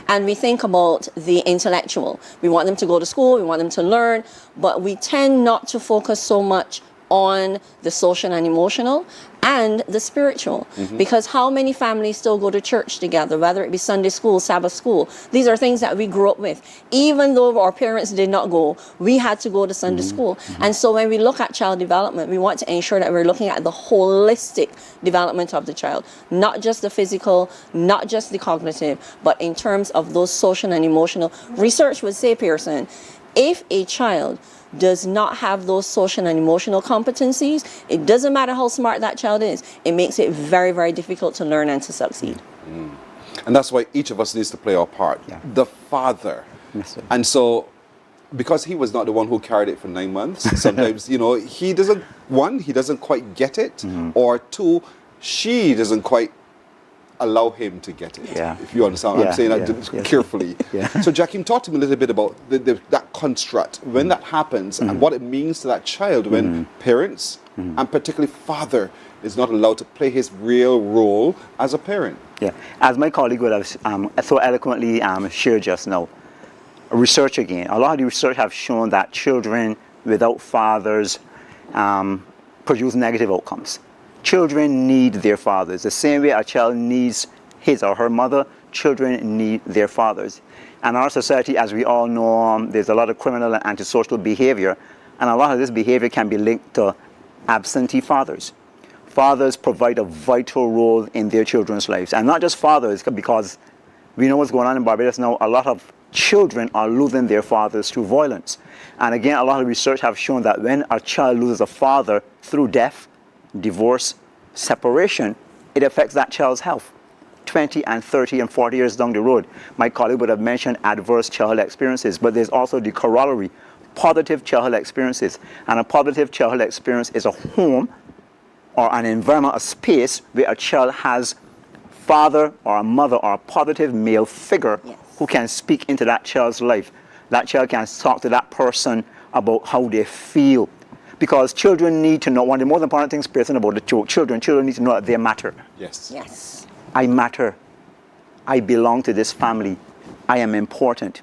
and we think about the intellectual. We want them to go to school, we want them to learn, but we tend not to focus so much on the social and emotional and the spiritual. Because how many families still go to church together, whether it be Sunday school, Sabbath school? These are things that we grew up with. Even though our parents did not go, we had to go to Sunday school. And so when we look at child development, we want to ensure that we're looking at the holistic development of the child, not just the physical, not just the cognitive, but in terms of those social and emotional. Research would say, Pearson, if a child does not have those social and emotional competencies, it doesn't matter how smart that child is, it makes it very, very difficult to learn and to succeed. And that's why each of us needs to play our part. The father. And so, because he was not the one who carried it for 9 months, sometimes, he doesn't quite get it, or two, she doesn't quite allow him to get it. If you understand what I'm saying that carefully. So Jakim, talk to me a little bit about that construct, when that happens and what it means to that child when parents, and particularly father, is not allowed to play his real role as a parent. As my colleague would have so eloquently shared just now, research again. A lot of the research have shown that children without fathers produce negative outcomes. Children need their fathers. The same way a child needs his or her mother, children need their fathers. And our society, as we all know, there's a lot of criminal and antisocial behavior, and a lot of this behavior can be linked to absentee fathers. Fathers provide a vital role in their children's lives, and not just fathers, because we know what's going on in Barbados now. A lot of children are losing their fathers through violence. And again, a lot of research have shown that when a child loses a father through death, divorce, separation, it affects that child's health 20 and 30 and 40 years down the road. My colleague would have mentioned adverse childhood experiences, but there's also the corollary, positive childhood experiences. And a positive childhood experience is a home or an environment, a space where a child has father or a mother or a positive male figure who can speak into that child's life. That child can talk to that person about how they feel. Because children need to know, one of the most important things person about the children need to know that they matter. Yes. I matter. I belong to this family. I am important.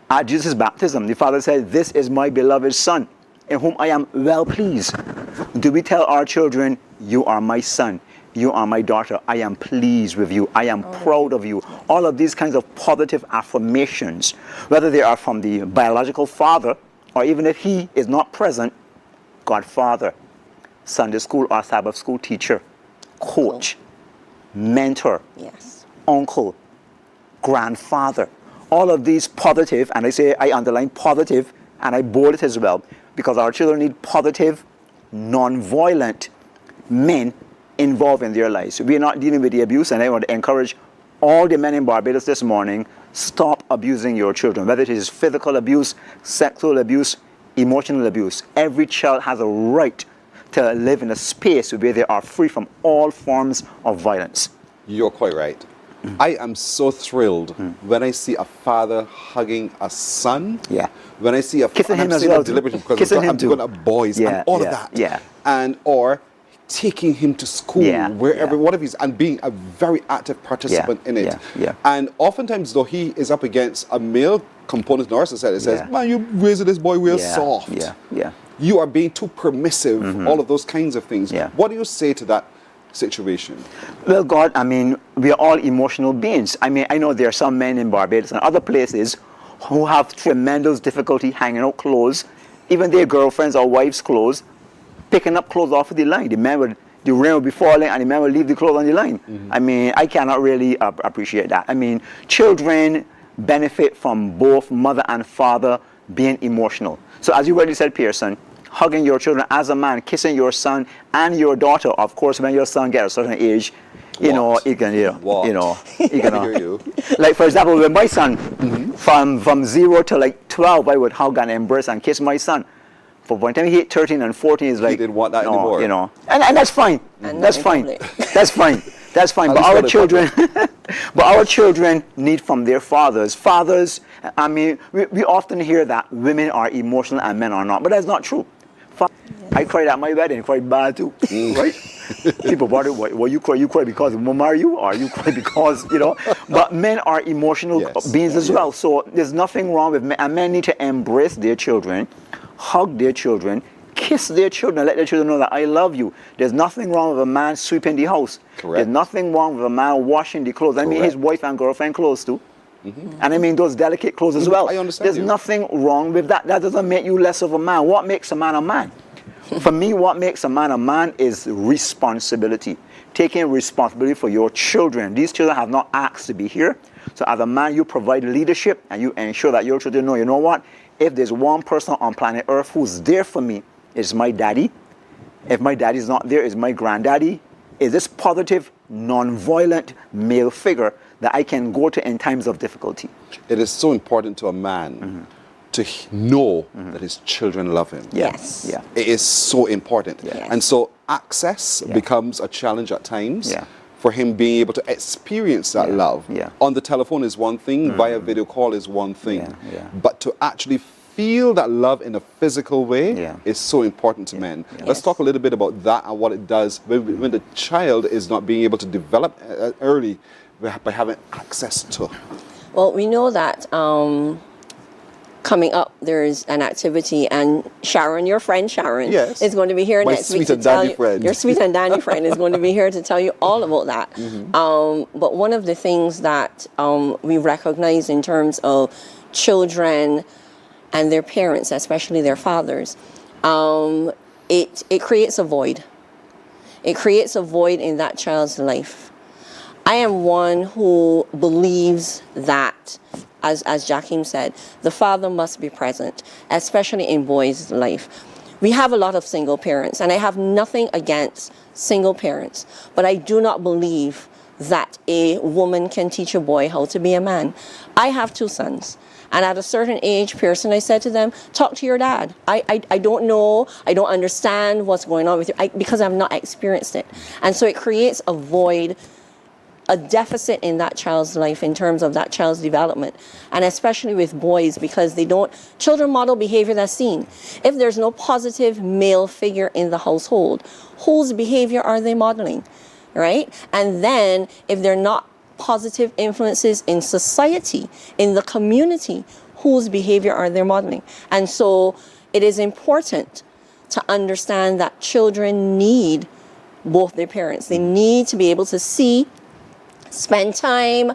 At Jesus' baptism, the Father said, "This is my beloved Son, in whom I am well pleased." Do we tell our children, "You are my son, you are my daughter, I am pleased with you, I am proud of you"? All of these kinds of positive affirmations, whether they are from the biological father, or even if he is not present, godfather, Sunday school or Sabbath school teacher, coach, mentor, uncle, grandfather. All of these positive, and I underline positive, and I bold it as well, because our children need positive, non-violent men involved in their lives. We are not dealing with the abuse, and I want to encourage all the men in Barbados this morning, stop abusing your children, whether it is physical abuse, sexual abuse, emotional abuse. Every child has a right to live in a space where they are free from all forms of violence. You're quite right. I am so thrilled when I see a father hugging a son. Yeah. When I see a kissing him as saying well. that deliberately because Kissing him I'm too. going to boys and all of that. Yeah. And or taking him to school, wherever, whatever he's, and being a very active participant in it. Yeah. And oftentimes, though, he is up against a male component in our society that says, man, you raising this boy real soft. Yeah. You are being too permissive, all of those kinds of things. What do you say to that situation? Well, God, I mean, we are all emotional beings. I mean, I know there are some men in Barbados and other places who have tremendous difficulty hanging out clothes, even their girlfriends or wives' clothes, picking up clothes off of the line. The rain will be falling and the man will leave the clothes on the line. I mean, I cannot really appreciate that. I mean, children benefit from both mother and father being emotional. So as you already said, Pearson, hugging your children as a man, kissing your son and your daughter. Of course, when your son gets a certain age, you know, he can, you know, he can, hear you. Like, for example, with my son, from 0 to like 12, I would hug and embrace and kiss my son. For by the time he hit 13 and 14, he's like, he didn't want that anymore. You know, and that's fine. That's fine. That's fine. That's fine. But our children, but our children need from their fathers. Fathers, I mean, we often hear that women are emotional and men are not, but that's not true. I cried at my wedding, cried bad too, right? People wonder, well, you cry because mom married you, or you cry because, you know? But men are emotional beings as well. So there's nothing wrong with men, and men need to embrace their children, hug their children, kiss their children, let their children know that I love you. There's nothing wrong with a man sweeping the house. Correct. There's nothing wrong with a man washing the clothes. I mean his wife and girlfriend clothes too. And I mean those delicate clothes as well. I understand. There's nothing wrong with that. That doesn't make you less of a man. What makes a man a man? For me, what makes a man is responsibility. Taking responsibility for your children. These children have not asked to be here. So as a man, you provide leadership and you ensure that your children know, you know what? If there's one person on planet Earth who's there for me, it's my daddy. If my daddy's not there, it's my granddaddy. Is this positive, non-violent male figure that I can go to in times of difficulty. It is so important to a man to know that his children love him. Yes. Yeah. It is so important. Yes. And so access becomes a challenge at times. For him being able to experience that love. On the telephone is one thing, via video call is one thing. But to actually feel that love in a physical way is so important to men. Let's talk a little bit about that and what it does when the child is not being able to develop early by having access to. Well, we know that coming up there's an activity, and Sharon, your friend Sharon, is going to be here next week to tell you. Your sweet and dandy friend is going to be here to tell you all about that. But one of the things that we recognize in terms of children and their parents, especially their fathers, it creates a void. It creates a void in that child's life. I am one who believes that, as Jakim said, the father must be present, especially in boys' life. We have a lot of single parents, and I have nothing against single parents, but I do not believe that a woman can teach a boy how to be a man. I have 2 sons. And at a certain age, Pearson, I said to them, talk to your dad. I don't know, I don't understand what's going on with you, because I've not experienced it. And so it creates a void, a deficit in that child's life in terms of that child's development. And especially with boys, because children model behavior that's seen. If there's no positive male figure in the household, whose behavior are they modeling, right? And then if they're not positive influences in society, in the community, whose behavior are they modeling? And so it is important to understand that children need both their parents. They need to be able to see, spend time,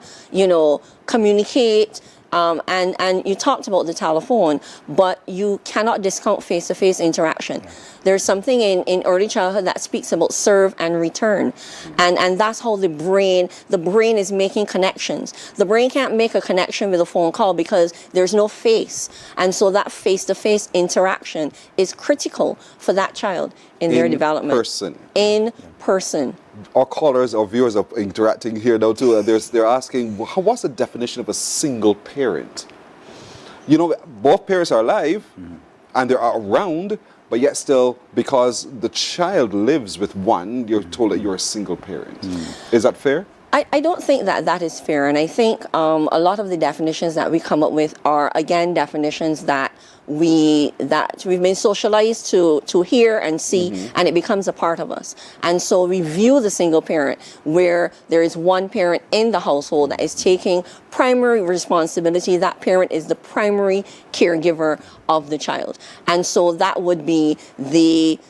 communicate, and you talked about the telephone, but you cannot discount face-to-face interaction. There's something in early childhood that speaks about serve and return. And that's how the brain is making connections. The brain can't make a connection with a phone call because there's no face. And so that face-to-face interaction is critical for that child in their development. In person. Our callers, our viewers are interacting here now too. They're asking, what's the definition of a single parent? Both parents are alive and they are around, but yet still, because the child lives with one, you're told that you're a single parent. Is that fair? I don't think that that is fair, and I think a lot of the definitions that we come up with are, again, definitions that we've been socialized to hear and see, and it becomes a part of us. And so we view the single parent where there is one parent in the household that is taking primary responsibility. That parent is the primary caregiver of the child. And so that would be the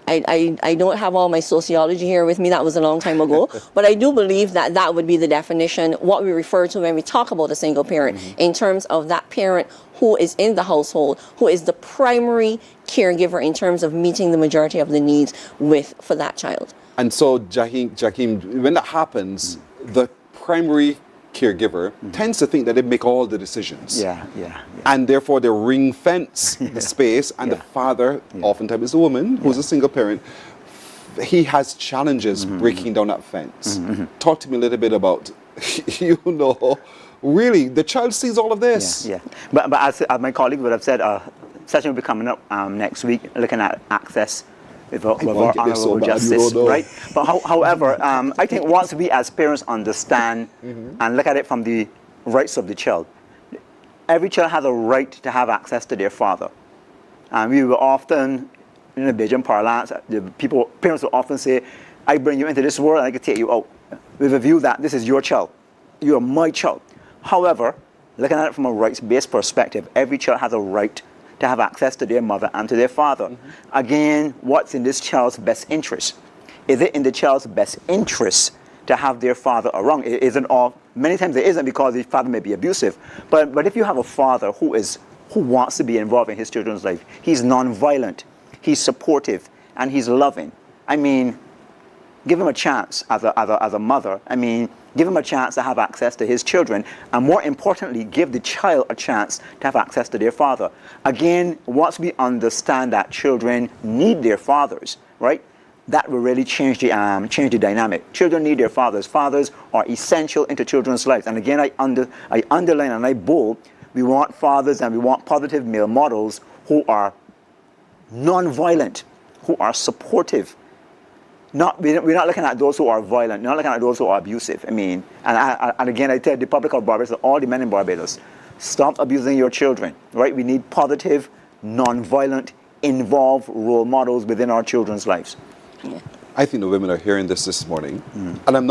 I don't have all my sociology here with me, that was a long time ago, but I do believe that that would be the definition, what we refer to when we talk about a single parent, in terms of that parent who is in the household, who is the primary caregiver in terms of meeting the majority of the needs for that child. And so, Jakim, when that happens, the primary caregiver tends to think that they make all the decisions. Yeah. And therefore they ring fence the space, and the father, oftentimes is the woman who's a single parent, he has challenges breaking down that fence. Talk to me a little bit about, really, the child sees all of this. Yeah. But as my colleague would have said, session will be coming up next week, looking at access with our honorable justice, right? But however, I think once we as parents understand and look at it from the rights of the child, every child has a right to have access to their father. And we will often, in the Bajan parlance, parents will often say, I bring you into this world and I can take you out. With a view that this is your child, you are my child. However, looking at it from a rights-based perspective, every child has a right to have access to their mother and to their father. Again, what's in this child's best interest? Is it in the child's best interest to have their father around? It isn't all. Many times it isn't, because the father may be abusive. But if you have a father who wants to be involved in his children's life, he's non-violent, he's supportive, and he's loving. I mean, give him a chance as a mother. I mean, give him a chance to have access to his children, and more importantly, give the child a chance to have access to their father. Again, once we understand that children need their fathers, right, that will really change the dynamic. Children need their fathers. Fathers are essential into children's lives. And again, I underline and I bold, we want fathers and we want positive male models who are non-violent, who are supportive. We're not looking at those who are violent. We're not looking at those who are abusive. I mean, and again, I tell the Republic of Barbados, all the men in Barbados, stop abusing your children, right? We need positive, non-violent, involved role models within our children's lives. Yeah. I think the women are hearing this morning, and we're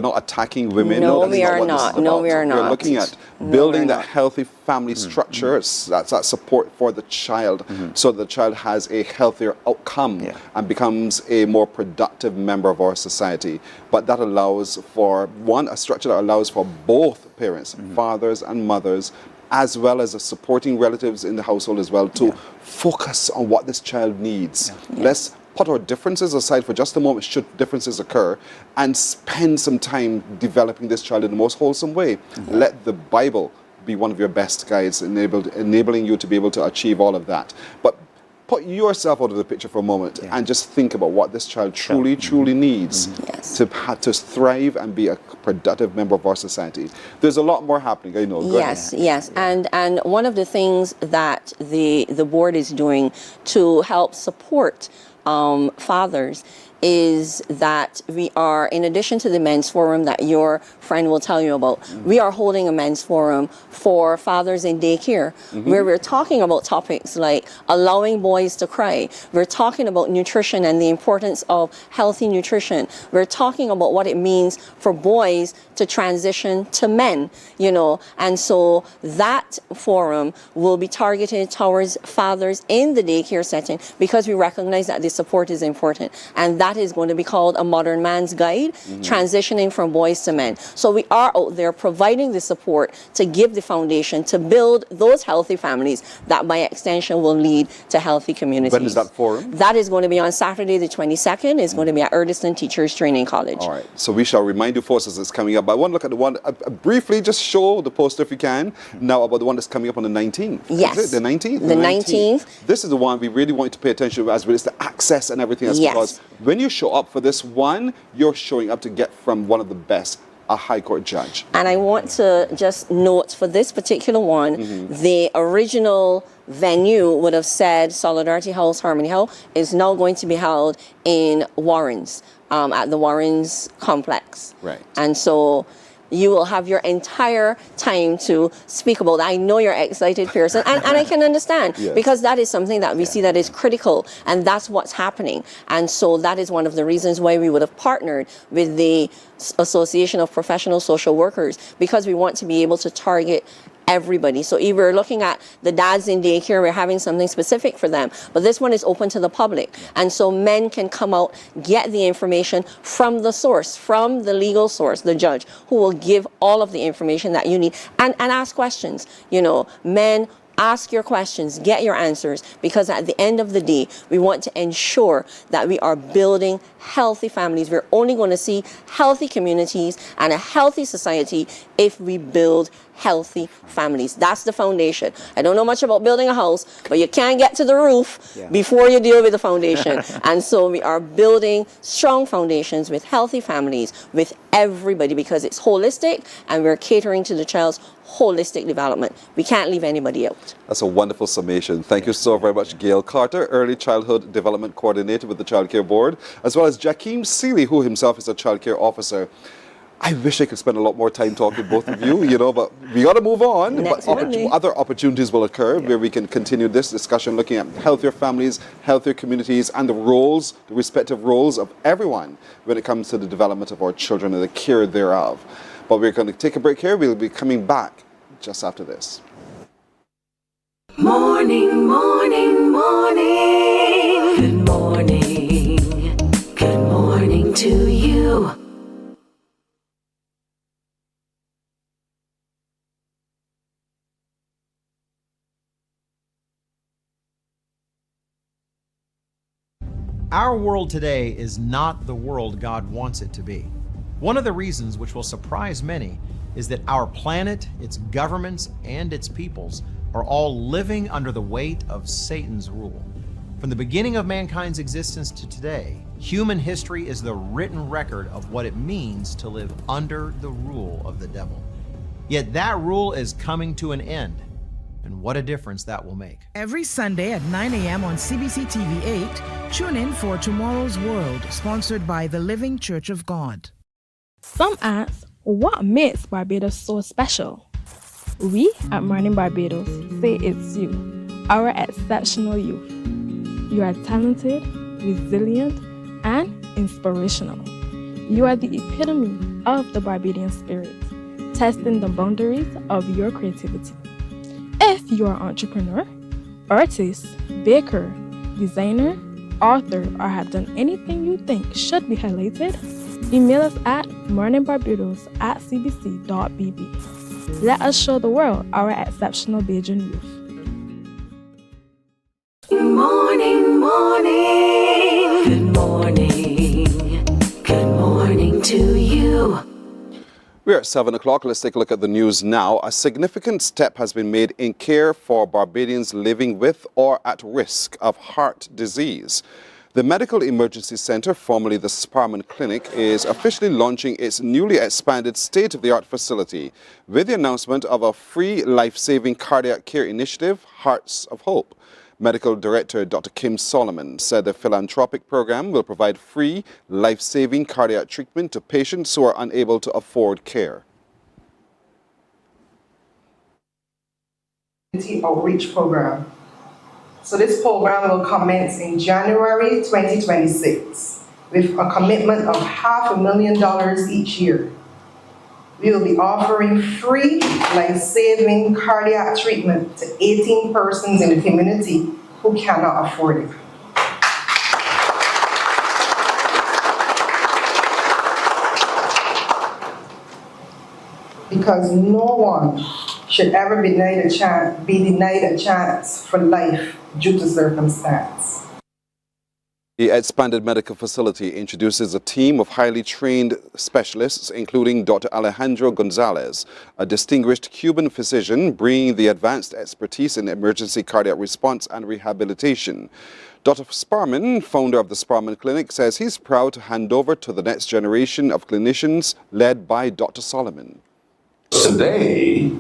not attacking women. No, we are not. No, we are not. We're looking at building that healthy family structure. That's that support for the child, so the child has a healthier outcome and becomes a more productive member of our society. But that allows for a structure that allows for both parents, fathers and mothers, as well as the supporting relatives in the household as well, to focus on what this child needs. Let's put our differences aside for just a moment, should differences occur, and spend some time developing this child in the most wholesome way. Let the Bible be one of your best guides, enabling you to be able to achieve all of that. But put yourself out of the picture for a moment and just think about what this child truly needs to thrive and be a productive member of our society. There's a lot more happening, I know. Go ahead. Yes. And one of the things that the board is doing to help support fathers is that we are, in addition to the men's forum that your friend will tell you about, we are holding a men's forum for fathers in daycare, where we're talking about topics like allowing boys to cry. We're talking about nutrition and the importance of healthy nutrition. We're talking about what it means for boys to transition to men, and so that forum will be targeted towards fathers in the daycare setting, because we recognize that the support is important, and that is going to be called a modern man's guide, transitioning from boys to men. So we are out there providing the support to give the foundation to build those healthy families that by extension will lead to healthy communities. When is that forum? That is going to be on Saturday the 22nd. It's going to be at Erdiston Teachers Training College. All right, so we shall remind you folks as it's coming up. But I want to look at the one, briefly just show the poster if you can, now about the one that's coming up on the 19th. Yes. Is it the 19th? The 19th. This is the one we really want to pay attention to as well as the access and everything else. Because when you show up for this one, you're showing up to get from one of the best, a high court judge. And I want to just note for this particular one, the original venue would have said Solidarity House, Harmony House, is now going to be held in Warrens, at the Warrens complex. Right. And so you will have your entire time to speak about that. I know you're an excited person, and I can understand, Yes. because that is something that we see that is critical, and that's what's happening. And so that is one of the reasons why we would have partnered with the Association of Professional Social Workers, because we want to be able to target everybody. So if we're looking at the dads in daycare, we're having something specific for them, but this one is open to the public. And so men can come out, get the information from the source, from the legal source, the judge, who will give all of the information that you need, and ask questions. You know, men, ask your questions, get your answers, because at the end of the day, we want to ensure that we are building healthy families. We're only going to see healthy communities and a healthy society if we build healthy families. That's the foundation. I don't know much about building a house, but you can't get to the roof before you deal with the foundation. And so we are building strong foundations with healthy families, with everybody, because it's holistic, and we're catering to the child's holistic development. We can't leave anybody out. That's a wonderful summation. Thank you so very much, Gail Carter, Early Childhood Development Coordinator with the Child Care Board, as well as Jakeem Seeley, who himself is a child care officer. I wish I could spend a lot more time talking with both of you, you know, but we got to move on. But other opportunities will occur where we can continue this discussion, looking at healthier families, healthier communities, and the roles, the respective roles of everyone when it comes to the development of our children and the care thereof. But we're going to take a break here. We'll be coming back just after this. Morning, morning, morning. Good morning. Good morning to you. Our world today is not the world God wants it to be. One of the reasons which will surprise many is that our planet, its governments, and its peoples are all living under the weight of Satan's rule. From the beginning of mankind's existence to today, human history is the written record of what it means to live under the rule of the devil. Yet that rule is coming to an end, and what a difference that will make. Every Sunday at 9 a.m. on CBC TV 8, tune in for Tomorrow's World, sponsored by the Living Church of God. Some ask, what makes Barbados so special? We at Mornin Barbados say it's you, our exceptional youth. You are talented, resilient, and inspirational. You are the epitome of the Barbadian spirit, testing the boundaries of your creativity. If you are an entrepreneur, artist, baker, designer, author, or have done anything you think should be highlighted, email us at morninbarbados@cbc.bb. Let us show the world our exceptional Bajan youth. Morning, morning. Good morning. Good morning to you. We're at 7 o'clock. Let's take a look at the news now. A significant step has been made in care for Barbadians living with or at risk of heart disease. The Medical Emergency Center, formerly the Sparman Clinic, is officially launching its newly expanded state-of-the-art facility with the announcement of a free life-saving cardiac care initiative, Hearts of Hope. Medical Director Dr. Kim Solomon said the philanthropic program will provide free, life-saving cardiac treatment to patients who are unable to afford care. Outreach program. So this program will commence in January 2026 with a commitment of $500,000 each year. We will be offering free life-saving cardiac treatment to 18 persons in the community who cannot afford it. Because no one should ever be denied a chance for life due to circumstance. The expanded medical facility introduces a team of highly trained specialists, including Dr. Alejandro Gonzalez, a distinguished Cuban physician bringing the advanced expertise in emergency cardiac response and rehabilitation. Dr. Sparman, founder of the Sparman Clinic, says he's proud to hand over to the next generation of clinicians led by Dr. Solomon. Today,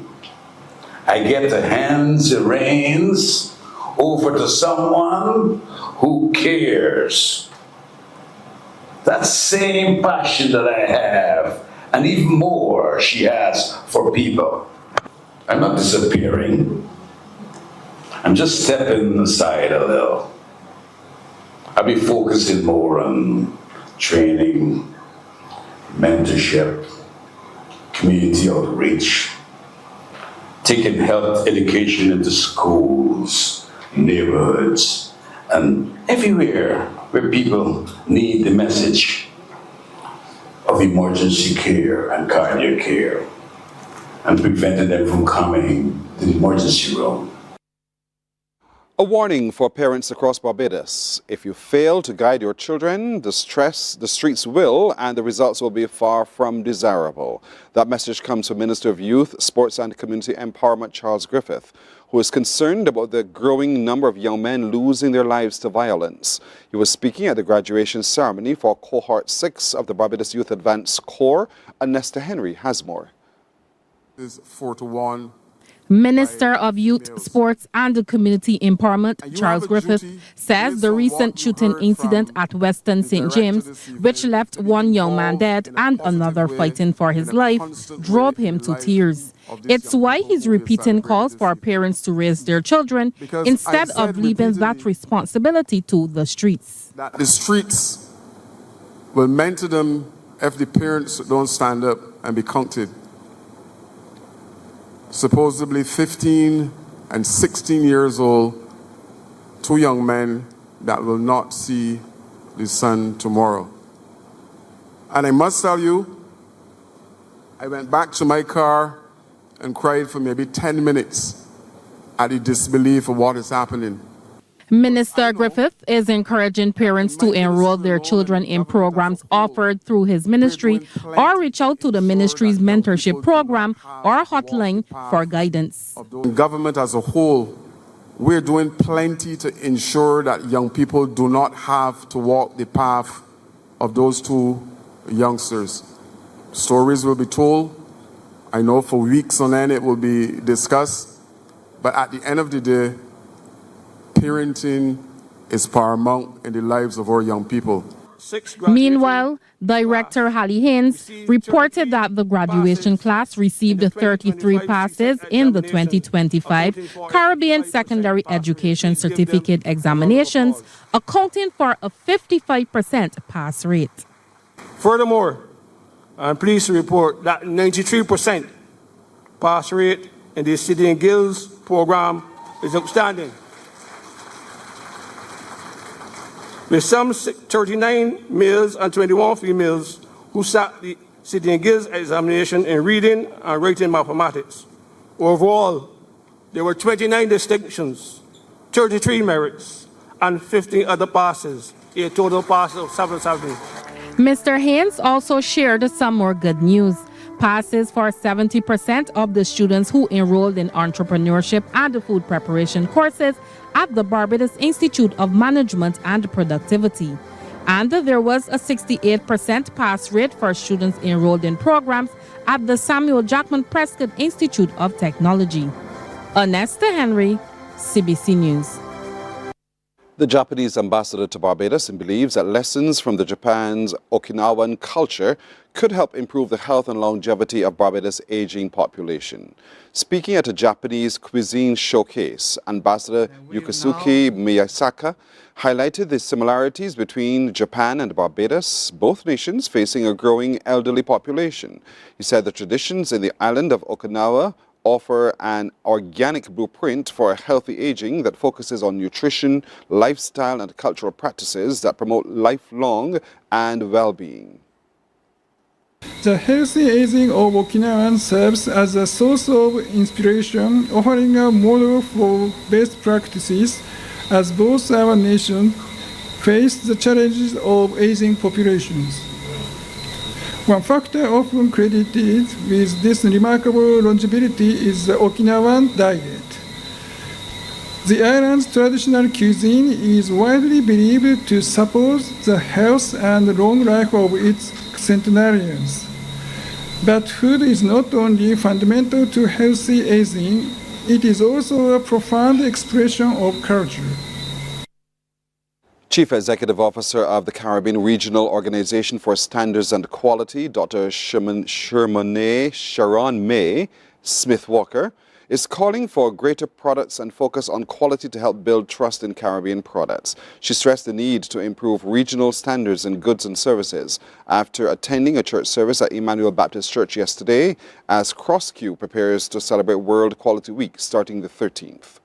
I get the hands, the reins over to someone who cares. That same passion that I have, and even more she has for people. I'm not disappearing. I'm just stepping aside a little. I'll be focusing more on training, mentorship, community outreach, taking health education into schools, neighborhoods, and everywhere where people need the message of emergency care and cardiac care, and preventing them from coming to the emergency room. A warning for parents across Barbados. If you fail to guide your children, the streets will, and the results will be far from desirable. That message comes from Minister of Youth, Sports and Community Empowerment, Charles Griffith, who is concerned about the growing number of young men losing their lives to violence. He was speaking at the graduation ceremony for Cohort 6 of the Barbados Youth Advanced Corps, and Nesta Henry has more. Is 4-1. Minister of Youth, Sports and Community Empowerment, Charles Griffith, says the recent shooting incident at Western St. James, which left one young man dead and another fighting for his life, drove him to tears. It's why he's repeating calls for parents to raise their children instead of leaving that responsibility to the streets. That the streets will mentor them if the parents don't stand up and be counted. Supposedly 15 and 16 years old, two young men that will not see the sun tomorrow. And I must tell you, I went back to my car and cried for maybe 10 minutes at the disbelief of what is happening. Minister Griffith is encouraging parents to enroll their children in programs offered through his ministry or reach out to the ministry's mentorship program or hotline for guidance. Government as a whole, we're doing plenty to ensure that young people do not have to walk the path of those two youngsters. Stories will be told. I know for weeks on end it will be discussed, but at the end of the day, parenting is paramount in the lives of our young people. Meanwhile, Director Hallie Haynes reported that the graduation class received 33 passes in the 2025 Caribbean Secondary Education Certificate examinations, accounting for a 55% pass rate. Furthermore, I'm pleased to report that 93% pass rate in the City and Guilds program is outstanding. With some 39 males and 21 females who sat the City and Guilds examination in reading and writing mathematics. Overall, there were 29 distinctions, 33 merits, and 15 other passes, a total pass of 770. Mr. Haynes also shared some more good news. Passes for 70% of the students who enrolled in entrepreneurship and food preparation courses at the Barbados Institute of Management and Productivity. And there was a 68% pass rate for students enrolled in programs at the Samuel Jackman Prescott Institute of Technology. Nesta Henry, CBC News. The Japanese ambassador to Barbados believes that lessons from the Japan's Okinawan culture could help improve the health and longevity of Barbados' aging population. Speaking at a Japanese cuisine showcase, Ambassador Yusuke Miyasaka highlighted the similarities between Japan and Barbados, both nations facing a growing elderly population. He said the traditions in the island of Okinawa offer an organic blueprint for a healthy aging that focuses on nutrition, lifestyle, and cultural practices that promote lifelong and well-being. The healthy aging of Okinawan serves as a source of inspiration, offering a model for best practices as both our nations face the challenges of aging populations. One factor often credited with this remarkable longevity is the Okinawan diet. The island's traditional cuisine is widely believed to support the health and long life of its centenarians. But food is not only fundamental to healthy aging, It is also a profound expression of culture. Chief Executive Officer of the Caribbean Regional Organization for Standards and Quality, Dr. Sharon May Smith-Walker, is calling for greater products and focus on quality to help build trust in Caribbean products. She stressed the need to improve regional standards in goods and services after attending a church service at Emmanuel Baptist Church yesterday as CrossQ prepares to celebrate World Quality Week starting the 13th.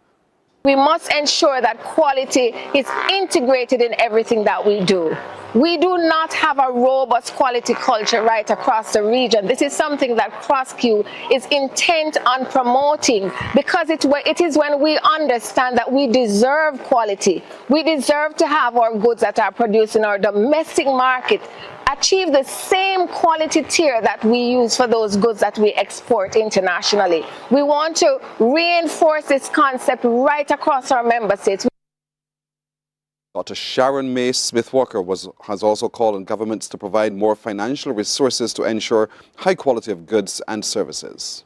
We must ensure that quality is integrated in everything that we do. We do not have a robust quality culture right across the region. This is something that CrossQ is intent on promoting because it is when we understand that we deserve quality. We deserve to have our goods that are produced in our domestic market achieve the same quality tier that we use for those goods that we export internationally. We want to reinforce this concept right across our member states. Dr. Sharon May Smith-Walker has also called on governments to provide more financial resources to ensure high quality of goods and services.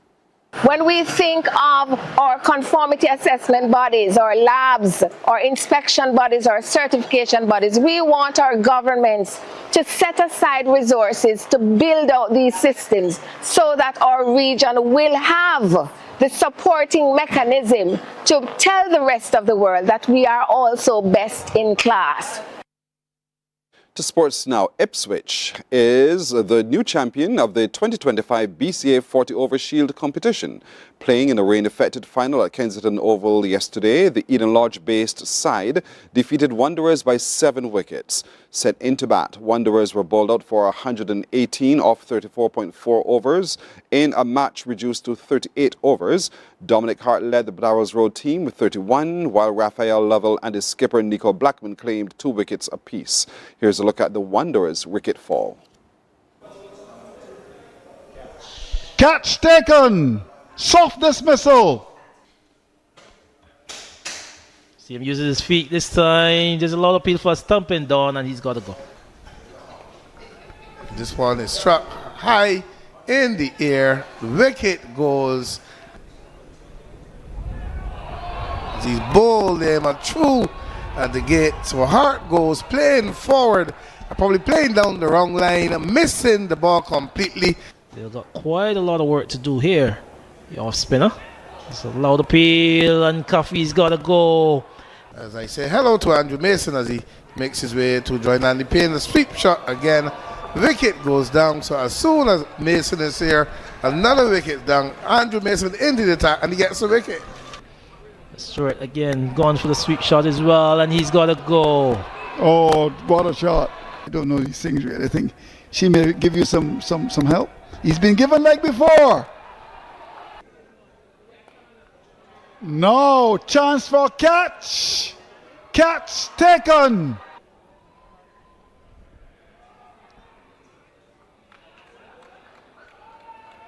When we think of our conformity assessment bodies, our labs, our inspection bodies, our certification bodies, we want our governments to set aside resources to build out these systems so that our region will have the supporting mechanism to tell the rest of the world that we are also best in class. To sports now, Ipswich is the new champion of the 2025 BCA 40 Over Shield competition. Playing in a rain-affected final at Kensington Oval yesterday, the Eden Lodge-based side defeated Wanderers by 7 wickets. Set into bat, Wanderers were bowled out for 118 off 34.4 overs in a match reduced to 38 overs. Dominic Hart led the Barrows Road team with 31, while Raphael Lovell and his skipper Nico Blackman claimed 2 wickets apiece. Here's a look at the Wanderers' wicket fall. Catch taken! Soft dismissal! See him using his feet this time. There's a lot of people for stumping down, and he's got to go. This one is struck high in the air. Wicket goes. He's bowled him a through at the gate. So Hart goes playing forward, probably playing down the wrong line, missing the ball completely. They've got quite a lot of work to do here. The off spinner. It's a loud appeal, and Coffee's got to go. As I say hello to Andrew Mason as he makes his way to join Andy Payne. The sweep shot again. Wicket goes down. So as soon as Mason is here, another wicket down. Andrew Mason into the attack, and he gets a wicket. Stewart again gone for the sweep shot as well, and he's got to go. Oh, what a shot. I don't know these things really. I think she may give you some help. He's been given like before. No, chance for catch. Catch taken.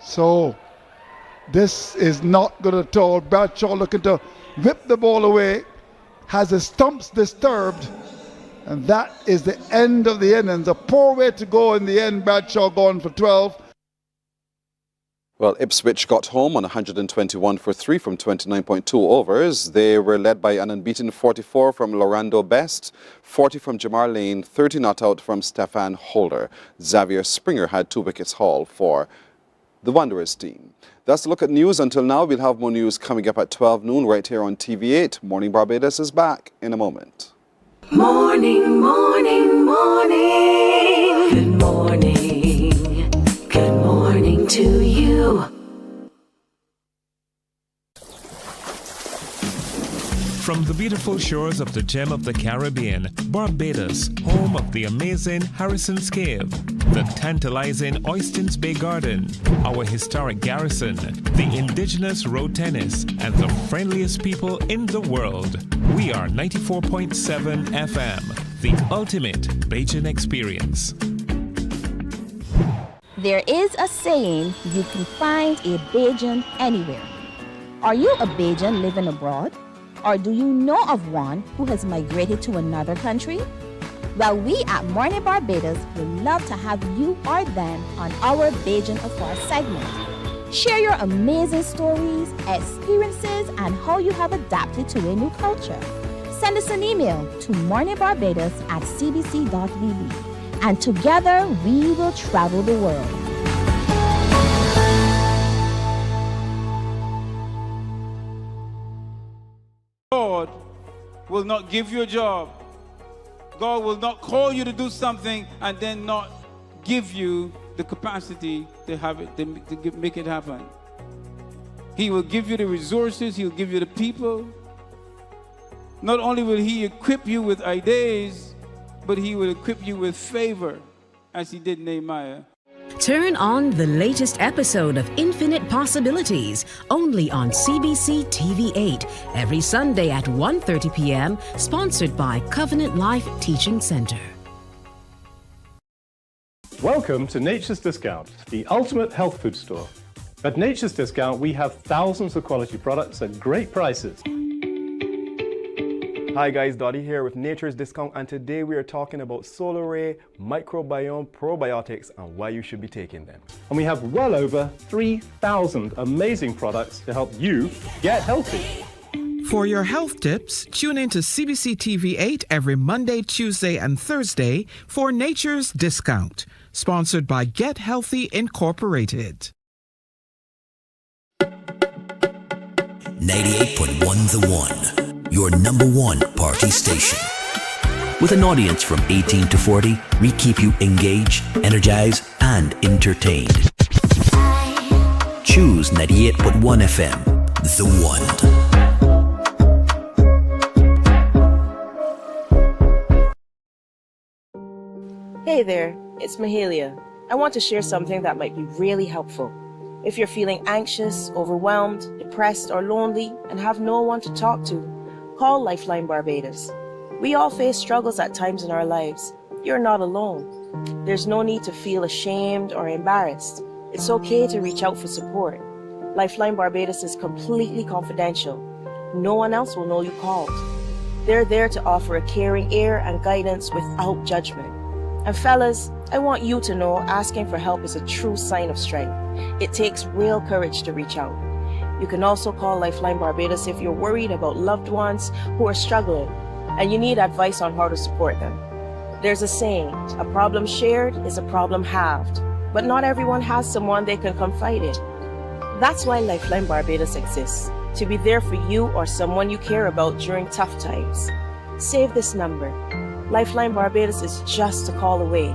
So, this is not good at all. Bradshaw looking to whip the ball away. Has his stumps disturbed. And that is the end of the innings. A poor way to go in the end. Bradshaw gone for 12. Well, Ipswich got home on 121 for 3 from 29.2 overs. They were led by an unbeaten 44 from Lorando Best, 40 from Jamar Lane, 30 not out from Stefan Holder. Xavier Springer had 2 wickets haul for the Wanderers team. That's a look at news. Until now, we'll have more news coming up at 12 noon right here on TV8. Morning Barbados is back in a moment. Morning, morning, morning. Good morning. Good morning to you. From the beautiful shores of the gem of the Caribbean, Barbados, home of the amazing Harrison's Cave, the tantalizing Oystins Bay Garden, our historic garrison, the indigenous road tennis, and the friendliest people in the world. We are 94.7 FM, the ultimate Bajan experience. There is a saying, you can find a Bajan anywhere. Are you a Bajan living abroad? Or do you know of one who has migrated to another country? Well, we at Mornin Barbados would love to have you or them on our Bajan Afar segment. Share your amazing stories, experiences, and how you have adapted to a new culture. Send us an email to morninbarbados@cbc.vb, and together we will travel the world. God will not give you a job. God will not call you to do something and then not give you the capacity to have it, to make it happen. He will give you the resources. He'll give you the people. Not only will he equip you with ideas, but he will equip you with favor, as he did Nehemiah. Turn on the latest episode of Infinite Possibilities, only on CBC TV8, every Sunday at 1:30 p.m., sponsored by Covenant Life Teaching Center. Welcome to Nature's Discount, the ultimate health food store. At Nature's Discount, we have thousands of quality products at great prices. Hi guys, Dottie here with Nature's Discount, and today we are talking about Solar Ray Microbiome Probiotics and why you should be taking them. And we have well over 3,000 amazing products to help you get healthy. For your health tips, tune in to CBC TV8 every Monday, Tuesday, and Thursday for Nature's Discount, sponsored by Get Healthy Incorporated. 98.1 The One, your number one party station. With an audience from 18 to 40, we keep you engaged, energized, and entertained. Choose 98.1 FM, The One. Hey there, it's Mahalia. I want to share something that might be really helpful. If you're feeling anxious, overwhelmed, depressed, or lonely, and have no one to talk to, call Lifeline Barbados. We all face struggles at times in our lives. You're not alone. There's no need to feel ashamed or embarrassed. It's okay to reach out for support. Lifeline Barbados is completely confidential. No one else will know you called. They're there to offer a caring ear and guidance without judgment. And fellas, I want you to know asking for help is a true sign of strength. It takes real courage to reach out. You can also call Lifeline Barbados if you're worried about loved ones who are struggling and you need advice on how to support them. There's a saying, a problem shared is a problem halved, but not everyone has someone they can confide in. That's why Lifeline Barbados exists, to be there for you or someone you care about during tough times. Save this number. Lifeline Barbados is just a call away.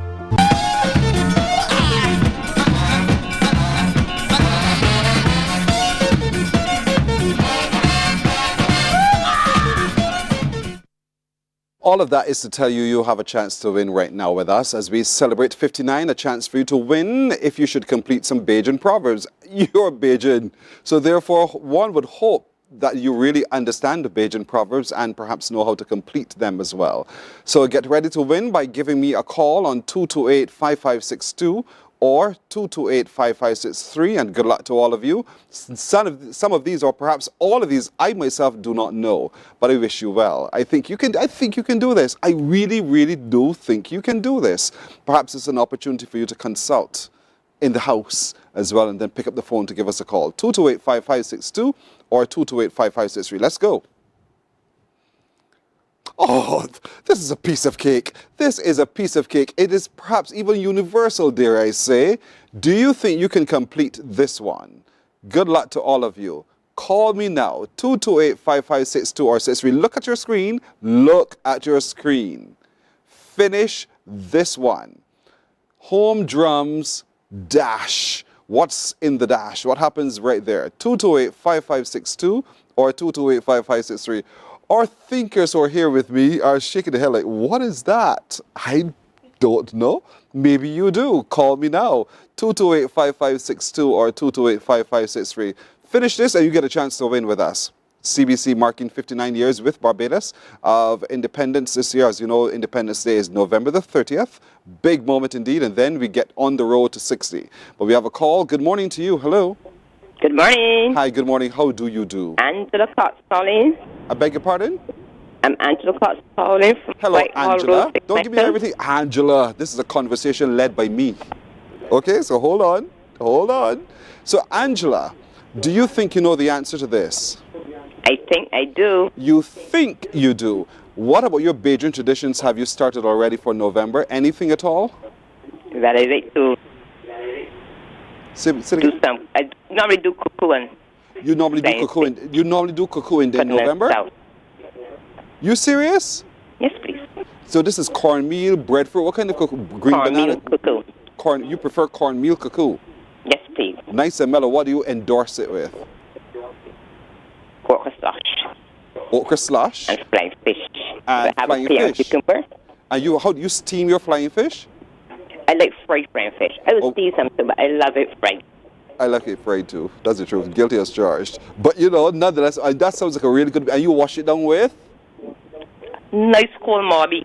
All of that is to tell you you have a chance to win right now with us as we celebrate 59, a chance for you to win if you should complete some Bajan proverbs. You're Bajan, so therefore one would hope that you really understand the Bajan proverbs and perhaps know how to complete them as well. So get ready to win by giving me a call on 228-5562 or 228-5563, and good luck to all of you. Some of these, or perhaps all of these, I myself do not know, but I wish you well. I think you can do this. I really, really do think you can do this. Perhaps it's an opportunity for you to consult in the house as well, and then pick up the phone to give us a call. 228-5562 or 228-5563. Let's go. Oh, this is a piece of cake. This is a piece of cake. It is perhaps even universal, dare I say. Do you think you can complete this one? Good luck to all of you. Call me now, 228-5562 or 63. Look at your screen. Look at your screen. Finish this one. Home drums, dash. What's in the dash? What happens right there? 228-5562 or 228-5563. Our thinkers who are here with me are shaking their head like, what is that? I don't know. Maybe you do. Call me now. 228-5562 or 228-5563. Finish this and you get a chance to win with us. CBC marking 59 years with Barbados of independence this year. As you know, Independence Day is November the 30th. Big moment indeed. And then we get on the road to 60. But we have a call. Good morning to you. Hello. Good morning. Hi, good morning. How do you do? Angela Cox calling. I beg your pardon? I'm Angela Cox calling from Hello, Whitehall Angela. Road, Don't give me everything. Angela, this is a conversation led by me. Okay, so hold on. Hold on. So, Angela, do you think you know the answer to this? I think I do. You think you do. What about your Bajan traditions have you started already for November? Anything at all? That I like to do some. I normally do cocoon. You normally do cocoon in November? You serious? Yes, please. So this is cornmeal, breadfruit. What kind of green banana? Cocoon. You prefer cornmeal cocoon? Yes, please. Nice and mellow. What do you endorse it with? Okra slush. Okra slush? And flying fish. And flying fish. Cucumber. And how do you steam your flying fish? I like fried flying fish. I would steam some too, but I love it fried. I like it fried too. That's the truth. Guilty as charged. But nonetheless, that sounds like a really good. And you wash it down with? Nice cold mobby.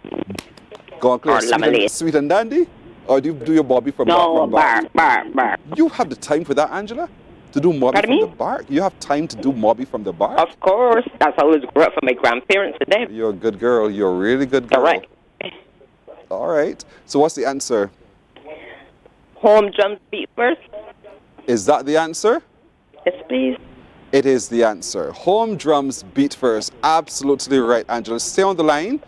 Go on, Claire. Sweet and dandy? Or do you do your bobby from bark? Bar. You have the time for that, Angela? To do mobby from the bark? You have time to do mobby from the bark? Of course. That's how I was grew up from my grandparents today. You're a good girl. You're a really good girl. Correct. All right. So what's the answer? Home drums beat first. Is that the answer? Yes, please. It is the answer. Home drums beat first. Absolutely right, Angela. Stay on the line.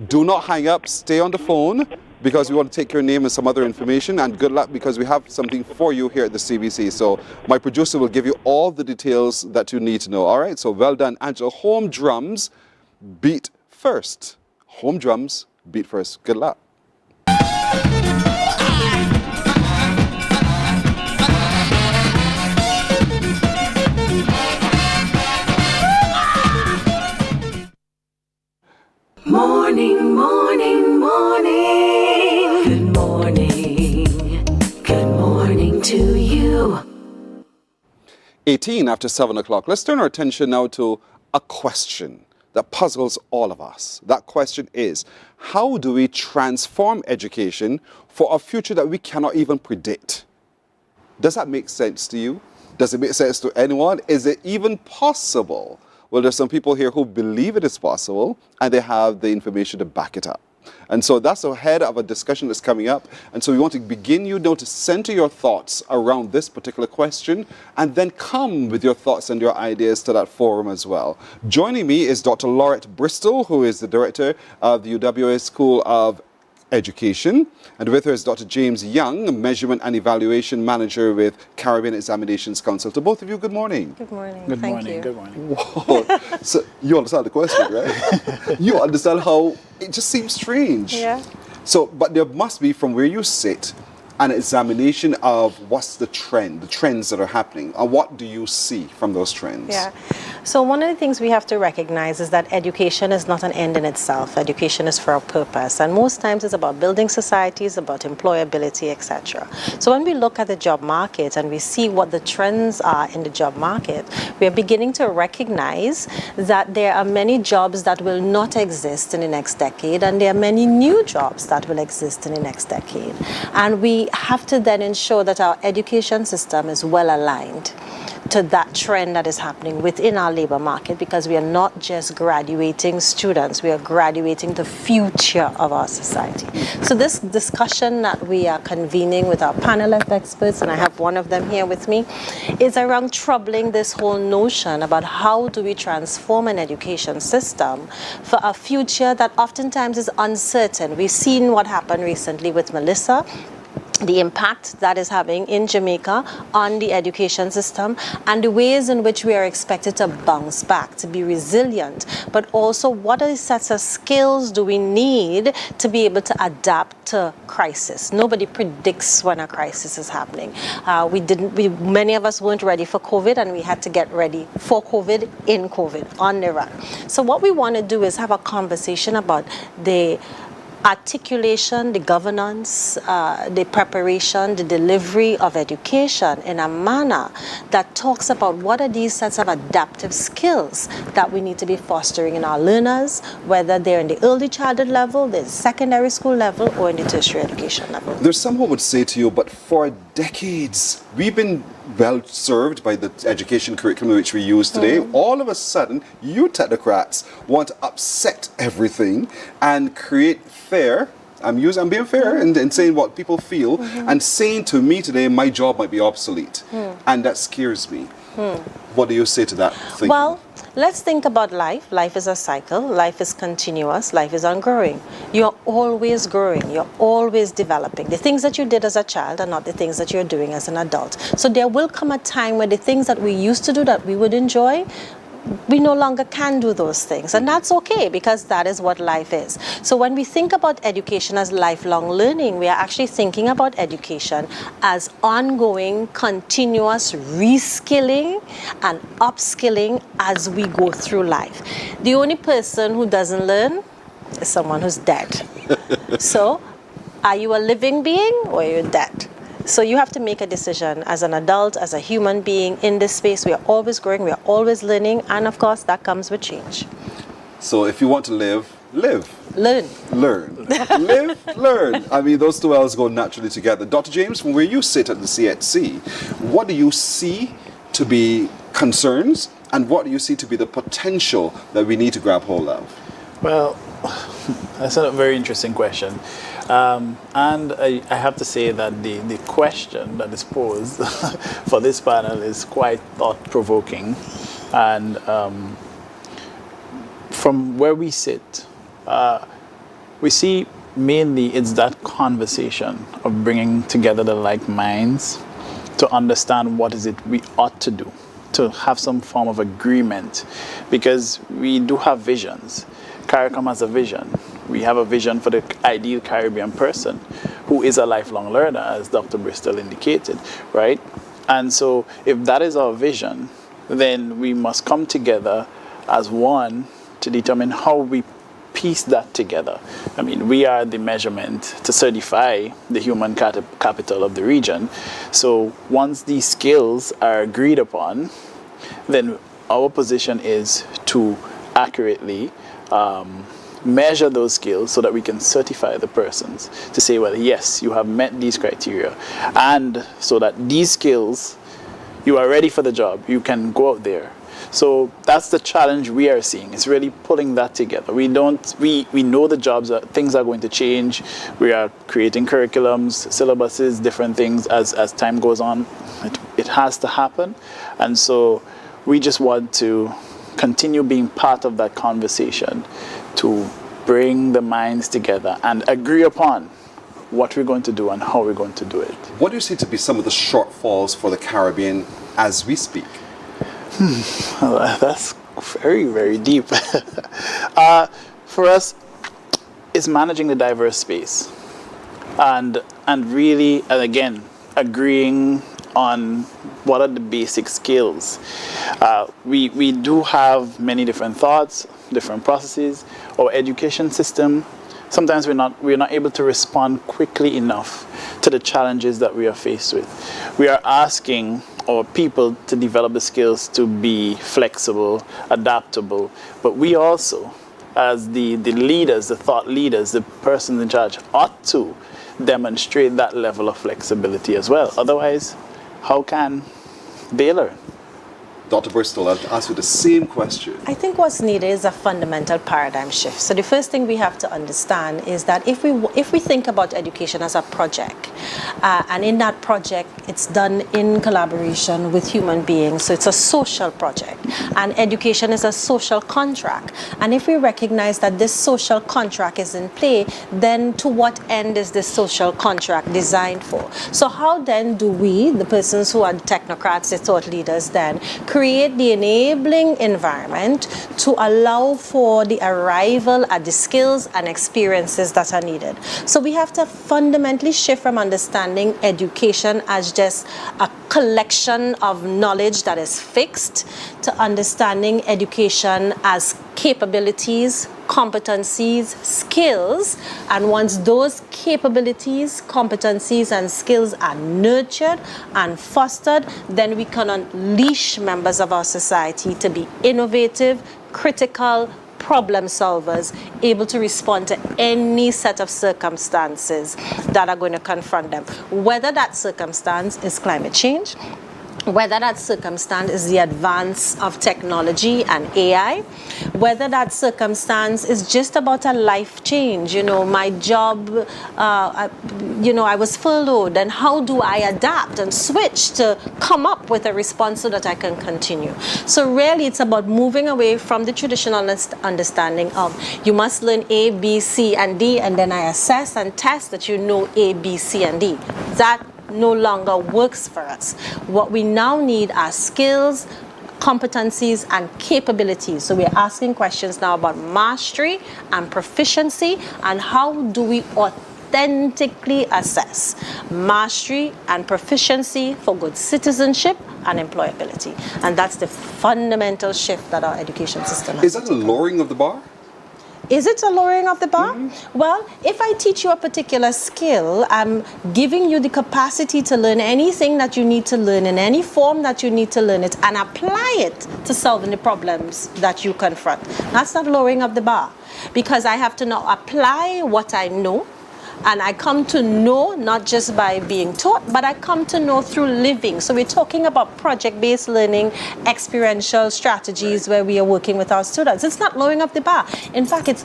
Do not hang up. Stay on the phone because we want to take your name and some other information. And good luck because we have something for you here at the CBC. So my producer will give you all the details that you need to know. All right. So well done, Angela. Home drums beat first. Home drums beat first. Good luck. Morning, morning, morning. Good morning. Good morning to you. 18 after 7 o'clock. Let's turn our attention now to a question that puzzles all of us. That question is, how do we transform education for a future that we cannot even predict? Does that make sense to you? Does it make sense to anyone? Is it even possible? Well, there's some people here who believe it is possible, and they have the information to back it up. And so that's ahead of a discussion that's coming up. And so we want to begin you now to center your thoughts around this particular question, and then come with your thoughts and your ideas to that forum as well. Joining me is Dr. Laurette Bristol, who is the director of the UWA School of Education, and with her is Dr. James Young, Measurement and Evaluation Manager with Caribbean Examinations Council. To both of you, good morning. Good morning. Good Thank morning. you. Good morning. Whoa. So you understand the question, right? You understand how it just seems strange. Yeah. So, but there must be, from where you sit, an examination of what's the trends that are happening, and what do you see from those trends? Yeah. So one of the things we have to recognize is that education is not an end in itself. Education is for a purpose, and most times it's about building societies, about employability, etc. So when we look at the job market and we see what the trends are in the job market, we are beginning to recognize that there are many jobs that will not exist in the next decade, and there are many new jobs that will exist in the next decade. And we have to then ensure that our education system is well aligned to that trend that is happening within our labor market, because we are not just graduating students, we are graduating the future of our society. So this discussion that we are convening with our panel of experts, and I have one of them here with me, is around troubling this whole notion about how do we transform an education system for a future that oftentimes is uncertain. We've seen what happened recently with Melissa, the impact that is having in Jamaica on the education system, and the ways in which we are expected to bounce back, to be resilient, but also what are the sets of skills do we need to be able to adapt to crisis. Nobody predicts when a crisis is happening. Many of us weren't ready for COVID, and we had to get ready for COVID, in COVID, on the run. So what we want to do is have a conversation about the articulation, the governance, the preparation, the delivery of education in a manner that talks about what are these sets of adaptive skills that we need to be fostering in our learners, whether they're in the early childhood level, the secondary school level, or in the tertiary education level. There's some who would say to you, but for decades, we've been well served by the education curriculum which we use today. All of a sudden, you technocrats want to upset everything and create fear I'm being fair and saying what people feel and saying to me today, my job might be obsolete. And that scares me. What do you say to that thinking? Well, let's think about life. Life is a cycle. Life is continuous. Life is ongoing. You're always growing. You're always developing. The things that you did as a child are not the things that you're doing as an adult. So there will come a time where the things that we used to do that we would enjoy, we no longer can do those things. And that's okay, because that is what life is. So when we think about education as lifelong learning, we are actually thinking about education as ongoing, continuous reskilling and upskilling as we go through life. The only person who doesn't learn is someone who's dead. So are you a living being or are you dead? So you have to make a decision as an adult, as a human being in this space. We are always growing, we are always learning, and of course that comes with change. So if you want to live, live. Learn. Learn. Live, learn. I mean, those two L's go naturally together. Dr. James, from where you sit at the CHC, what do you see to be concerns and what do you see to be the potential that we need to grab hold of? Well, that's a very interesting question. And I have to say that the question that is posed for this panel is quite thought-provoking. And from where we sit, we see mainly it's that conversation of bringing together the like minds to understand what is it we ought to do, to have some form of agreement, because we do have visions. CARICOM has a vision. We have a vision for the ideal Caribbean person who is a lifelong learner, as Dr. Bristol indicated, right? And so if that is our vision, then we must come together as one to determine how we piece that together. I mean, we are the measurement to certify the human capital of the region. So once these skills are agreed upon, then our position is to accurately measure those skills so that we can certify the persons to say, well, yes, you have met these criteria. And so that these skills, you are ready for the job, you can go out there. So that's the challenge we are seeing. It's really pulling that together. We know the jobs, things are going to change. We are creating curriculums, syllabuses, different things as time goes on. It has to happen. And so we just want to continue being part of that conversation to bring the minds together and agree upon what we're going to do and how we're going to do it. What do you see to be some of the shortfalls for the Caribbean as we speak? Well, that's very, very deep. For us, it's managing the diverse space and really, and again, agreeing on what are the basic skills. We do have many different thoughts, different processes. Our education system, sometimes we're not able to respond quickly enough to the challenges that we are faced with. We are asking our people to develop the skills to be flexible, adaptable, but we also, as the leaders, the thought leaders, the persons in charge, ought to demonstrate that level of flexibility as well. Otherwise, how can they learn? Dr. Bristol, I'll ask you the same question. I think what's needed is a fundamental paradigm shift. So the first thing we have to understand is that if we think about education as a project, and in that project it's done in collaboration with human beings, so it's a social project, and education is a social contract. And if we recognize that this social contract is in play, then to what end is this social contract designed for? So how then do we, the persons who are technocrats, the thought leaders, then create the enabling environment to allow for the arrival at the skills and experiences that are needed? So we have to fundamentally shift from understanding education as just a collection of knowledge that is fixed to understanding education as capabilities, competencies, skills, and once those capabilities, competencies, and skills are nurtured and fostered, then we can unleash members of our society to be innovative, critical, problem solvers, able to respond to any set of circumstances that are going to confront them. Whether that circumstance is climate change, whether that circumstance is the advance of technology and AI, whether that circumstance is just about a life change, my job, I was furloughed, and how do I adapt and switch to come up with a response so that I can continue? So really it's about moving away from the traditional understanding of you must learn A, B, C, and D, and then I assess and test that you know A, B, C, and D. That no longer works for us. What we now need are skills, competencies, and capabilities. So we're asking questions now about mastery and proficiency, and how do we authentically assess mastery and proficiency for good citizenship and employability. And that's the fundamental shift that our education system has. Is that a lowering of the bar? Is it a lowering of the bar? Well, if I teach you a particular skill, I'm giving you the capacity to learn anything that you need to learn in any form that you need to learn it, and apply it to solving the problems that you confront. That's not lowering of the bar, because I have to now apply what I know. And I come to know not just by being taught, but I come to know through living. So we're talking about project-based learning, experiential strategies where we are working with our students. It's not lowering up the bar. In fact, it's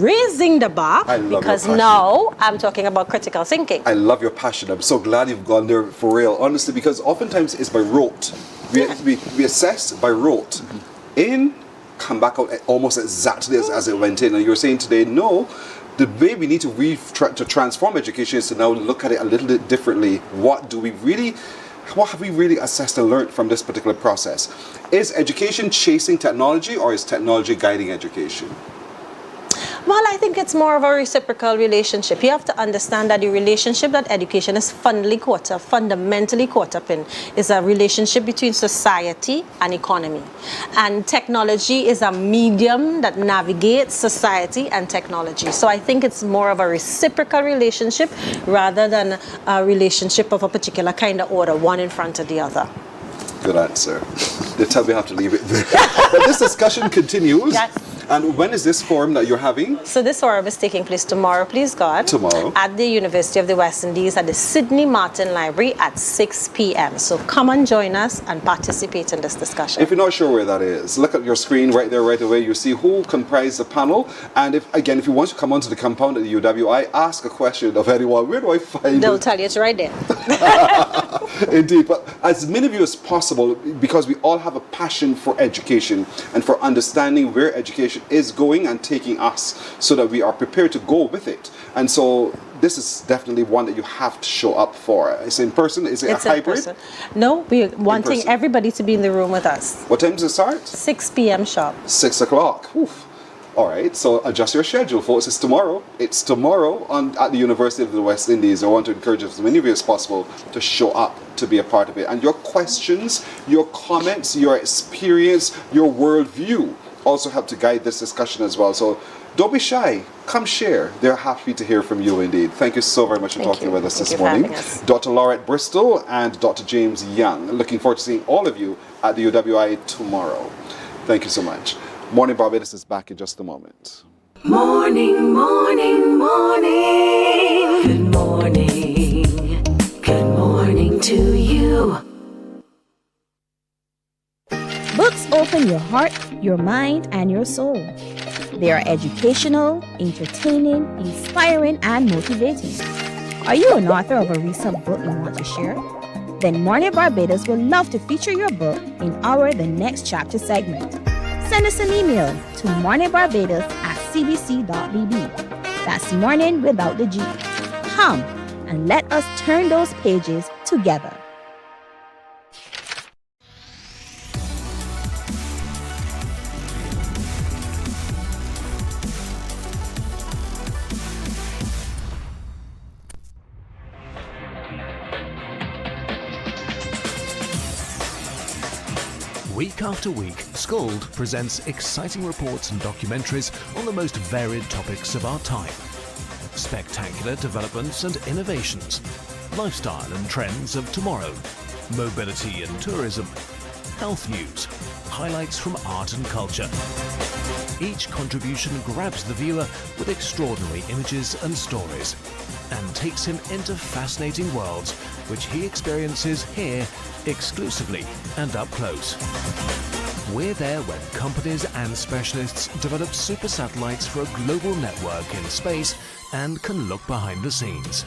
raising the bar, because now I'm talking about critical thinking. I love your passion. I'm so glad you've gone there for real, honestly, because oftentimes it's by rote. We assess by rote. Come back out almost exactly as it went in. And you're saying today, no, the way we need to transform education is to now look at it a little bit differently. What have we really assessed and learned from this particular process? Is education chasing technology, or is technology guiding education? Well, I think it's more of a reciprocal relationship. You have to understand that the relationship that education is fundamentally caught up in is a relationship between society and economy. And technology is a medium that navigates society and technology. So I think it's more of a reciprocal relationship rather than a relationship of a particular kind of order, one in front of the other. Good answer. They tell me I have to leave it there. But this discussion continues. Yes. And when is this forum that you're having? So this forum is taking place tomorrow, please God. Tomorrow. At the University of the West Indies at the Sidney Martin Library at 6 p.m. So come and join us and participate in this discussion. If you're not sure where that is, look at your screen right there, right away. You see who comprised the panel. And if you want to come onto the compound at the UWI, ask a question of anyone. Where do I find They'll tell you it's right there. Indeed. But as many of you as possible, because we all have a passion for education and for understanding where education is going and taking us, so that we are prepared to go with it. And so this is definitely one that you have to show up for. It's in person? Is it a hybrid? No, we're wanting everybody to be in the room with us. What time does it start? 6 p.m. sharp. 6 o'clock. Oof. All right, so adjust your schedule, folks. It's tomorrow. It's tomorrow at the University of the West Indies. I want to encourage as many of you as possible to show up to be a part of it. And your questions, your comments, your experience, your worldview also help to guide this discussion as well. So don't be shy. Come share. They're happy to hear from you indeed. Thank you so very much for talking with us this morning. Dr. Laurette Bristol and Dr. James Young. Looking forward to seeing all of you at the UWI tomorrow. Thank you so much. Morning Barbados is back in just a moment. Morning, morning, morning. Good morning. Good morning to you. Books open your heart, your mind, and your soul. They are educational, entertaining, inspiring, and motivating. Are you an author of a recent book you want to share? Then Mornin Barbados would love to feature your book in our The Next Chapter segment. Send us an email to morninbarbados@cbc.bb. That's morning without the G. Come and let us turn those pages together. Week after week, Scold presents exciting reports and documentaries on the most varied topics of our time. Spectacular developments and innovations, lifestyle and trends of tomorrow, mobility and tourism, health news, highlights from art and culture. Each contribution grabs the viewer with extraordinary images and stories and takes him into fascinating worlds which he experiences here exclusively and up close. We're there when companies and specialists develop super satellites for a global network in space and can look behind the scenes.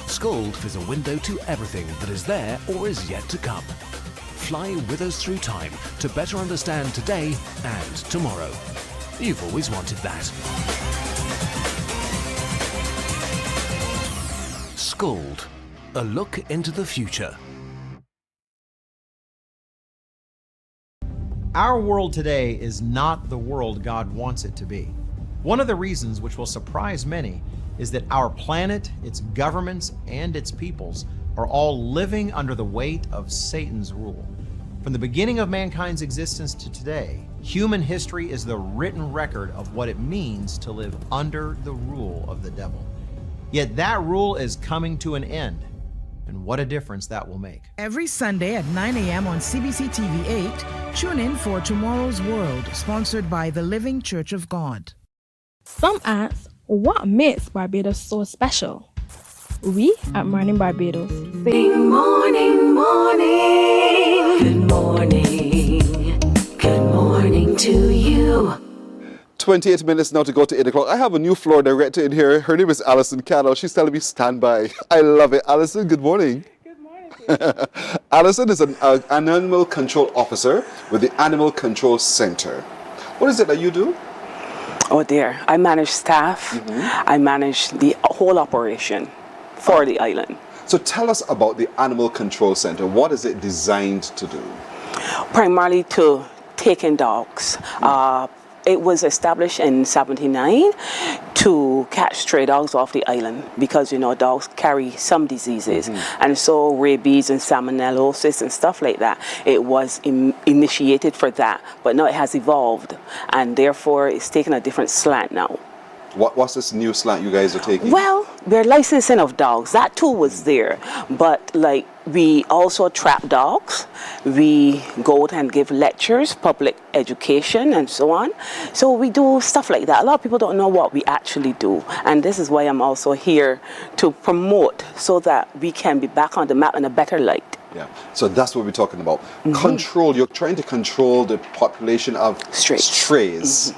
Scold is a window to everything that is there or is yet to come. Fly with us through time to better understand today and tomorrow. You've always wanted that. Scold, a look into the future. Our world today is not the world God wants it to be. One of the reasons which will surprise many is that our planet, its governments, and its peoples are all living under the weight of Satan's rule. From the beginning of mankind's existence to today, human history is the written record of what it means to live under the rule of the devil. Yet that rule is coming to an end, and what a difference that will make. Every Sunday at 9 a.m. on CBC TV 8, tune in for Tomorrow's World, sponsored by the Living Church of God. Some ask, what makes Barbados so special? We at Mornin Barbados say, Morning, morning. Good morning. Good morning to you. 28 minutes now to go to 8 o'clock. I have a new floor director in here. Her name is Alison Cannell. She's telling me stand by. I love it. Alison, good morning. Good morning. Alison is an animal control officer with the Animal Control Center. What is it that you do? Oh dear, I manage staff. I manage the whole operation for the island. So tell us about the Animal Control Center. What is it designed to do? Primarily to take in dogs. It was established in 1979 to catch stray dogs off the island because, you know, dogs carry some diseases. And so rabies and salmonellosis and stuff like that, it was initiated for that. But now it has evolved, and therefore it's taken a different slant now. What's this new slant you guys are taking? Well, we're licensing of dogs. That too was there. But like, we also trap dogs. We go out and give lectures, public education, and so on. So we do stuff like that. A lot of people don't know what we actually do. And this is why I'm also here to promote so that we can be back on the map in a better light. Yeah, so that's what we're talking about. Control, you're trying to control the population of strays.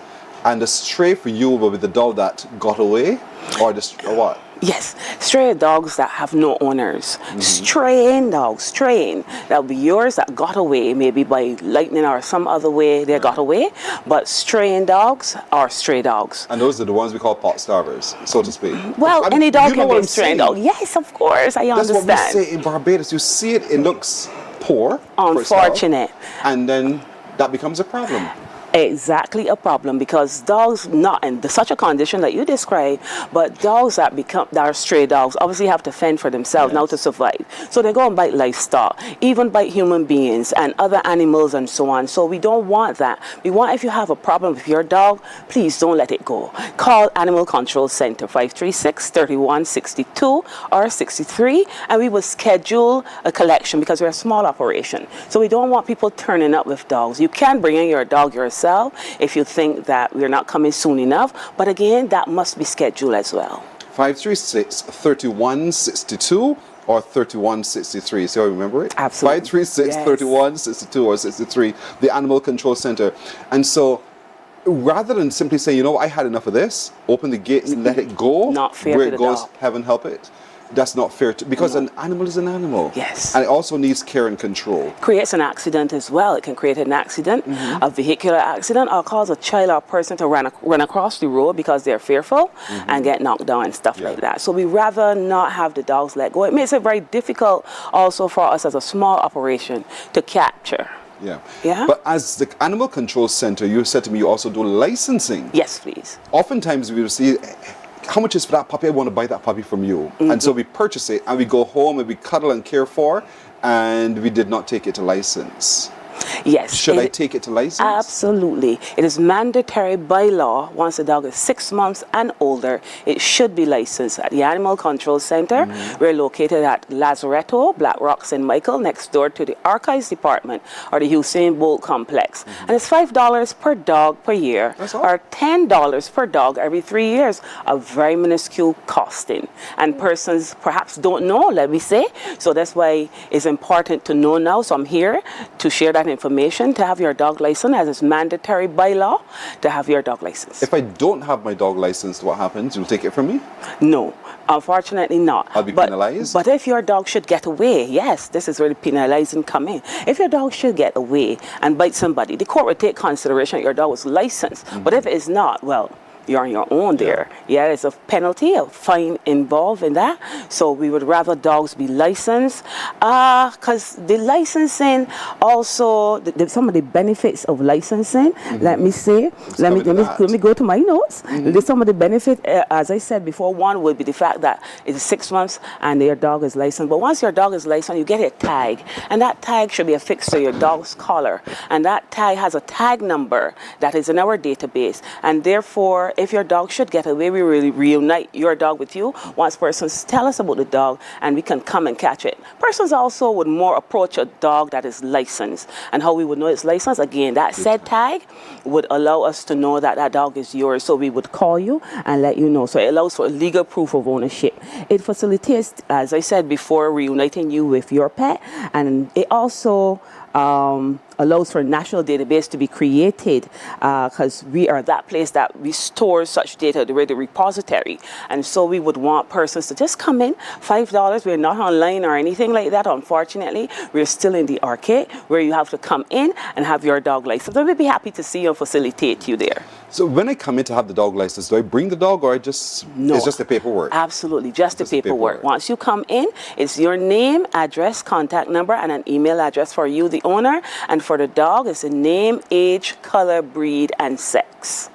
And the stray for you will be the dog that got away, or what? Yes, stray dogs that have no owners. Straying dogs, straying. That will be yours that got away, maybe by lightning or some other way they got away. But straying dogs are stray dogs. And those are the ones we call pot starvers, so to speak. Well, any dog can be a stray dog. Yes, of course, I understand. That's what we say in Barbados. You see it, it looks poor. Unfortunate. And then that becomes a problem. Exactly a problem, because dogs not in such a condition that you describe, but dogs that are stray dogs obviously have to fend for themselves now to survive. So they go and bite livestock, even bite human beings and other animals and so on. So we don't want that. We want, if you have a problem with your dog, please don't let it go. Call Animal Control Center 536-3162 or 63, and we will schedule a collection because we're a small operation. So we don't want people turning up with dogs. You can bring in your dog yourself if you think that we're not coming soon enough, but again, that must be scheduled as well. 536-3162 or 3163. See how I remember it? Absolutely. 536-3162 or 63, the Animal Control Center. And so rather than simply say, you know, I had enough of this, open the gates and let it go, not fair where to it the goes, dog. heaven help it. That's not fair, because an animal is an animal. Yes. And it also needs care and control. Creates an accident as well. It can create an accident, a vehicular accident, or cause a child or person to run across the road because they're fearful and get knocked down and stuff like that. So we rather not have the dogs let go. It makes it very difficult also for us as a small operation to capture. Yeah. But as the Animal Control Center, you said to me you also do licensing. Yes, please. Oftentimes we will see, how much is for that puppy? I want to buy that puppy from you. And so we purchase it and we go home and we cuddle and care for, and we did not take it to license. Yes. Should I take it to license? Absolutely. It is mandatory by law. Once the dog is 6 months and older, it should be licensed at the Animal Control Center. We're located at Lazaretto, Black Rock, St. Michael, next door to the Archives Department or the Usain Bolt Complex. And it's $5 per dog per year, or $10 per dog every 3 years, a very minuscule costing. And persons perhaps don't know, let me say. So that's why it's important to know now. So I'm here to share that information, to have your dog license, as it's mandatory by law to have your dog license. If I don't have my dog licensed, what happens? You'll take it from me? No, unfortunately not. I'll be penalized? But if your dog should get away, yes, this is where the penalizing come in. If your dog should get away and bite somebody, the court will take consideration that your dog was licensed. But if it is not, well, you're on your own there. Yeah, there's a penalty, a fine involved in that. So we would rather dogs be licensed, because the licensing also, some of the benefits of licensing, let me say, let me go to my notes. Some of the benefits, as I said before, one would be the fact that it's 6 months and your dog is licensed. But once your dog is licensed, you get a tag, and that tag should be affixed to your dog's collar, and that tag has a tag number that is in our database, and therefore, if your dog should get away, we will reunite your dog with you once persons tell us about the dog, and we can come and catch it. Persons also would more approach a dog that is licensed. And how we would know it's licensed, again, that said tag would allow us to know that that dog is yours. So we would call you and let you know. So it allows for legal proof of ownership. It facilitates, as I said before, reuniting you with your pet, and it also allows for a national database to be created, because we are that place that we store such data, the repository. And so we would want persons to just come in, $5. We're not online or anything like that, unfortunately. We're still in the arcade where you have to come in and have your dog license. So we'd be happy to see you and facilitate you there. So when I come in to have the dog license, do I bring the dog, or it's just the paperwork? Absolutely, just the paperwork. Once you come in, it's your name, address, contact number, and an email address for you, the owner. And for the dog, it's a name, age, color, breed, and sex.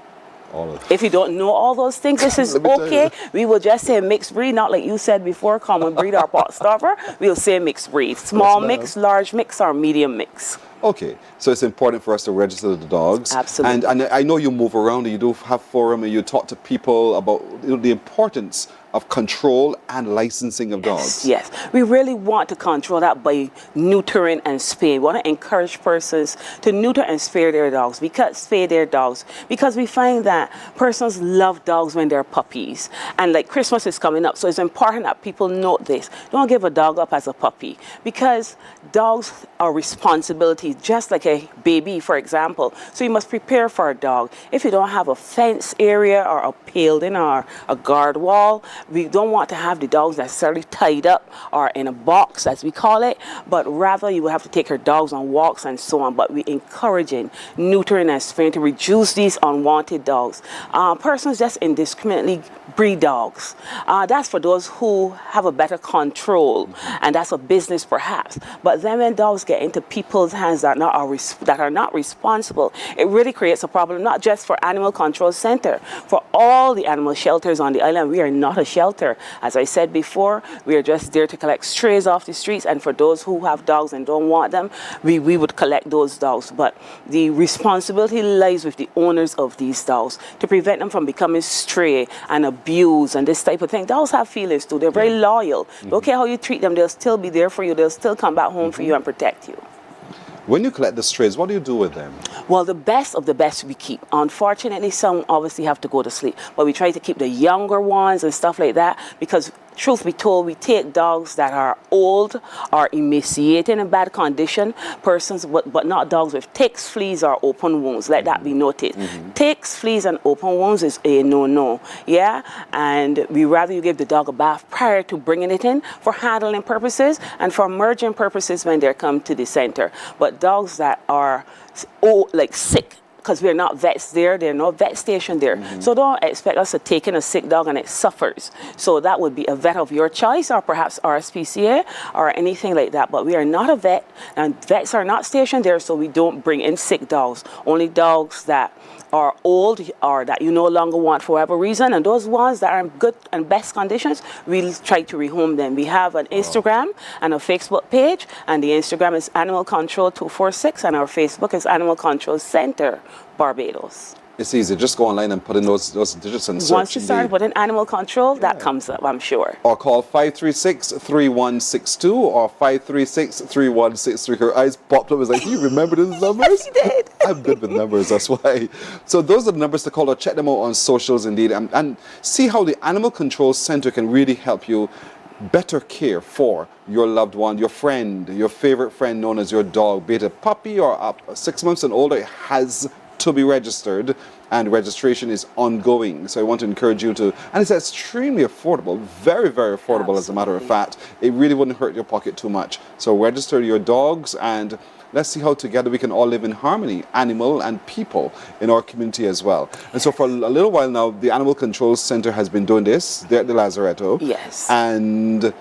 If you don't know all those things, this is okay. We will just say mixed breed, not like you said before, common breed or pot stopper. We'll say mixed breed. Small mix, large mix, or medium mix. Okay, so it's important for us to register the dogs. Absolutely. And I know you move around and you do have forum and you talk to people about the importance of control and licensing of dogs. Yes, we really want to control that by neutering and spaying. We want to encourage persons to neuter and spay their dogs, because we find that persons love dogs when they're puppies. And like Christmas is coming up, so it's important that people note this. Don't give a dog up as a puppy, because dogs are responsibilities, just like a baby, for example. So you must prepare for a dog. If you don't have a fence area or a paled in or a guard wall, we don't want to have the dogs necessarily tied up or in a box, as we call it, but rather you will have to take your dogs on walks and so on. But we encouraging neutering and spaying to reduce these unwanted dogs. Persons just indiscriminately breed dogs. That's for those who have a better control, and that's a business perhaps. But then when dogs get into people's hands that are not responsible, it really creates a problem, not just for Animal Control Center, for all the animal shelters on the island. We are not a shelter. As I said before, we are just there to collect strays off the streets, and for those who have dogs and don't want them, we would collect those dogs. But the responsibility lies with the owners of these dogs to prevent them from becoming stray and abused and this type of thing. Dogs have feelings too. They're very loyal. Don't care how you treat them, they'll still be there for you. They'll still come back home for you and protect you. When you collect the strays, what do you do with them? Well, the best of the best we keep. Unfortunately, some obviously have to go to sleep, but we try to keep the younger ones and stuff like that, because truth be told, we take dogs that are old or emaciated in bad condition, persons, but not dogs with ticks, fleas, or open wounds. Let that be noted. Ticks, fleas, and open wounds is a no-no. Yeah, and we rather you give the dog a bath prior to bringing it in for handling purposes and for merging purposes when they come to the center. But dogs that are like sick because we're not vets there, there are no vet station there. So don't expect us to take in a sick dog and it suffers. So that would be a vet of your choice, or perhaps RSPCA or anything like that. But we are not a vet, and vets are not stationed there, so we don't bring in sick dogs. Only dogs that are old or that you no longer want for whatever reason, and those ones that are in good and best conditions, we'll try to rehome them. We have an Instagram and a Facebook page, and the Instagram is Animal Control 246, and our Facebook is Animal Control Center Barbados. It's easy. Just go online and put in those digits and search. Once you start putting animal control, that comes up, I'm sure. Or call 536-3162 or 536-3163. Her eyes popped up. I was like, do you remember those numbers? Yes, you did. I'm good with numbers, that's why. So those are the numbers to call, or check them out on socials indeed, and see how the Animal Control Center can really help you better care for your loved one, your friend, your favorite friend known as your dog, be it a puppy or up 6 months and older. It has to be registered, and registration is ongoing. So I want to encourage you to, and it's extremely affordable, very, very affordable. Absolutely. As a matter of fact. It really wouldn't hurt your pocket too much. So register your dogs, and let's see how together we can all live in harmony, animal and people, in our community as well. And so for a little while now, the Animal Control Center has been doing this. They're at the Lazaretto. Yes. And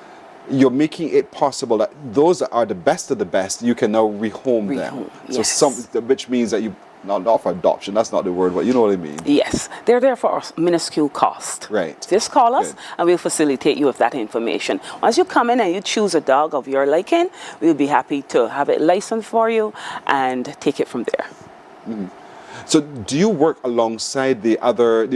you're making it possible that those that are the best of the best, you can now rehome them. Yes. So which means that you, not for adoption, that's not the word, but you know what I mean. Yes, they're there for a minuscule cost. Right. Just call us and we'll facilitate you with that information. Once you come in and you choose a dog of your liking, we'll be happy to have it licensed for you and take it from there. So do you work alongside the other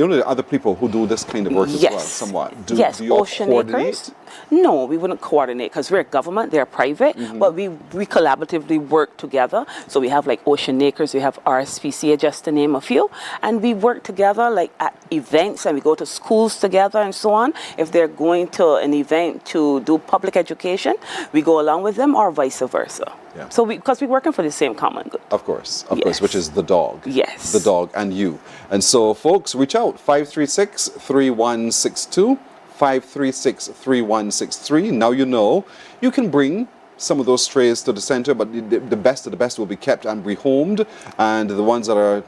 people who do this kind of work as well, somewhat? Do you all coordinate? No, we wouldn't coordinate because we're government, they're private, but we collaboratively work together. So we have like Ocean Acres, we have RSPCA, just to name a few, and we work together like at events, and we go to schools together and so on. If they're going to an event to do public education, we go along with them, or vice versa. Yeah. So because we're working for the same common good. Of course, which is the dog. Yes. The dog and you. And so folks, reach out, 536-3162. 536-3163. Now you know you can bring some of those strays to the center, but the best of the best will be kept and rehomed, and the ones that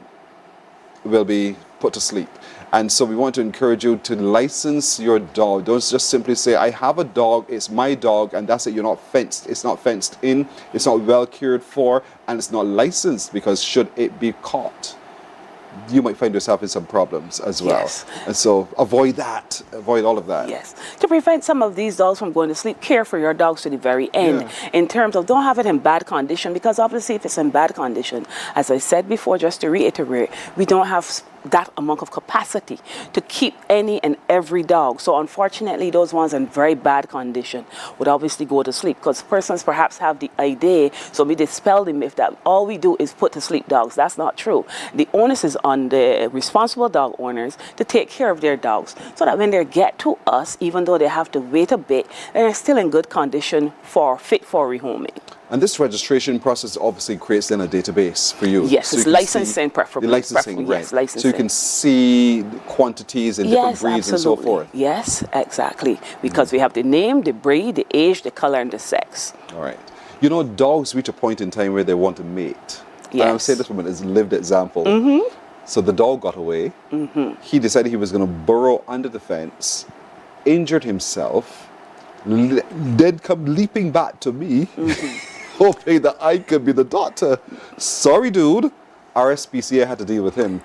will be put to sleep. And so we want to encourage you to license your dog. Don't just simply say, I have a dog, it's my dog, and that's it. You're not fenced. It's not fenced in, it's not well cared for, and it's not licensed, because should it be caught, you might find yourself in some problems as well. Yes. And so avoid that. Avoid all of that. Yes. To prevent some of these dogs from going to sleep, care for your dogs to the very end. In terms of, don't have it in bad condition, because obviously if it's in bad condition, as I said before, just to reiterate, we don't have that amount of capacity to keep any and every dog. So unfortunately, those ones in very bad condition would obviously go to sleep, because persons perhaps have the idea, so we dispel the myth that all we do is put to sleep dogs. That's not true. The onus is on the responsible dog owners to take care of their dogs, so that when they get to us, even though they have to wait a bit, they're still in good condition, fit for rehoming. And this registration process obviously creates then a database for you. Yes, so it's licensing preferably. The licensing, right. Yes, licensing. So you can see the quantities in different breeds and so forth. Yes, exactly. Because we have the name, the breed, the age, the color, and the sex. All right. You know, dogs reach a point in time where they want to mate. Yes. And I'm saying this from a lived example. So the dog got away. He decided he was going to burrow under the fence, injured himself, then come leaping back to me, hoping that I could be the doctor. Sorry, dude. RSPCA had to deal with him.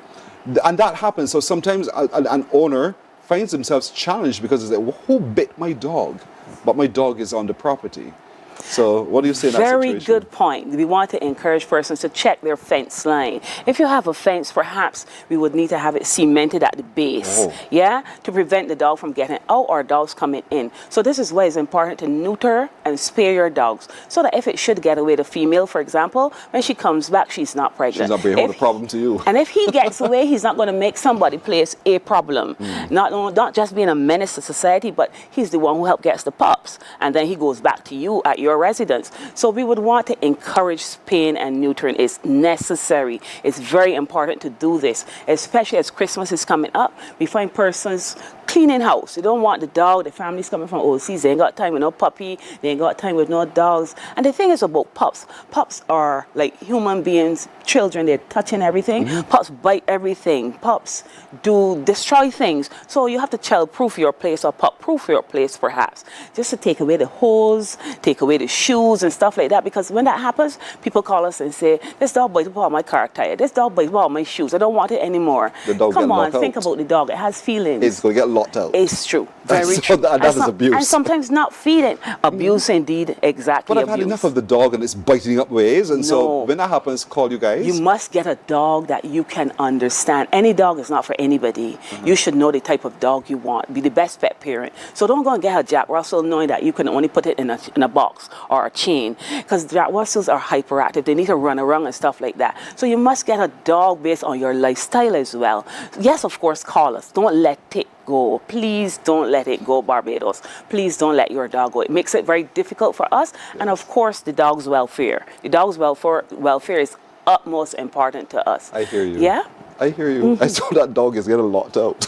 And that happens. So sometimes an owner finds themselves challenged because they say, well, who bit my dog? But my dog is on the property. So what do you say in that situation? Very good point. We want to encourage persons to check their fence line. If you have a fence, perhaps we would need to have it cemented at the base, to prevent the dog from getting out or dogs coming in. So this is why it's important to neuter and spare your dogs, so that if it should get away, the female, for example, when she comes back, she's not pregnant. She's not bringing the problem to you. And if he gets away, he's not going to make somebody place a problem. Not just being a menace to society, but he's the one who helped gets the pups, and then he goes back to you at your residence. So we would want to encourage spaying and neutering. It's necessary. It's very important to do this, especially as Christmas is coming up. We find persons cleaning house. You don't want the dog, the family's coming from overseas, they ain't got time with no puppy, they ain't got time with no dogs. And the thing is about pups, pups are like human beings, children, they're touching everything. Pups bite everything, pups do destroy things. So you have to child-proof your place or pup-proof your place perhaps, just to take away the holes, take away the shoes and stuff like that, because when that happens, people call us and say, this dog bites all my car tire, this dog bites all my shoes, I don't want it anymore. The dog Come on, out. think about the dog, it has feelings. It's going to get locked out. It's true, very true. That is abuse. And sometimes not feeding. Abuse indeed, exactly. But I've had enough of the dog and it's biting up ways, and so when that happens, call you guys. You must get a dog that you can understand. Any dog is not for anybody. You should know the type of dog you want. Be the best pet parent. So don't go and get a Jack Russell knowing that you can only put it in a box or a chain, because Jack Russells are hyperactive. They need to run around and stuff like that. So you must get a dog based on your lifestyle as well. Yes, of course, call us. Don't let it go. Please don't let it go, Barbados. Please don't let your dog go. It makes it very difficult for us. And of course, the dog's welfare. The dog's welfare is utmost important to us. I hear you. Yeah? I hear you. I saw that dog is getting locked out.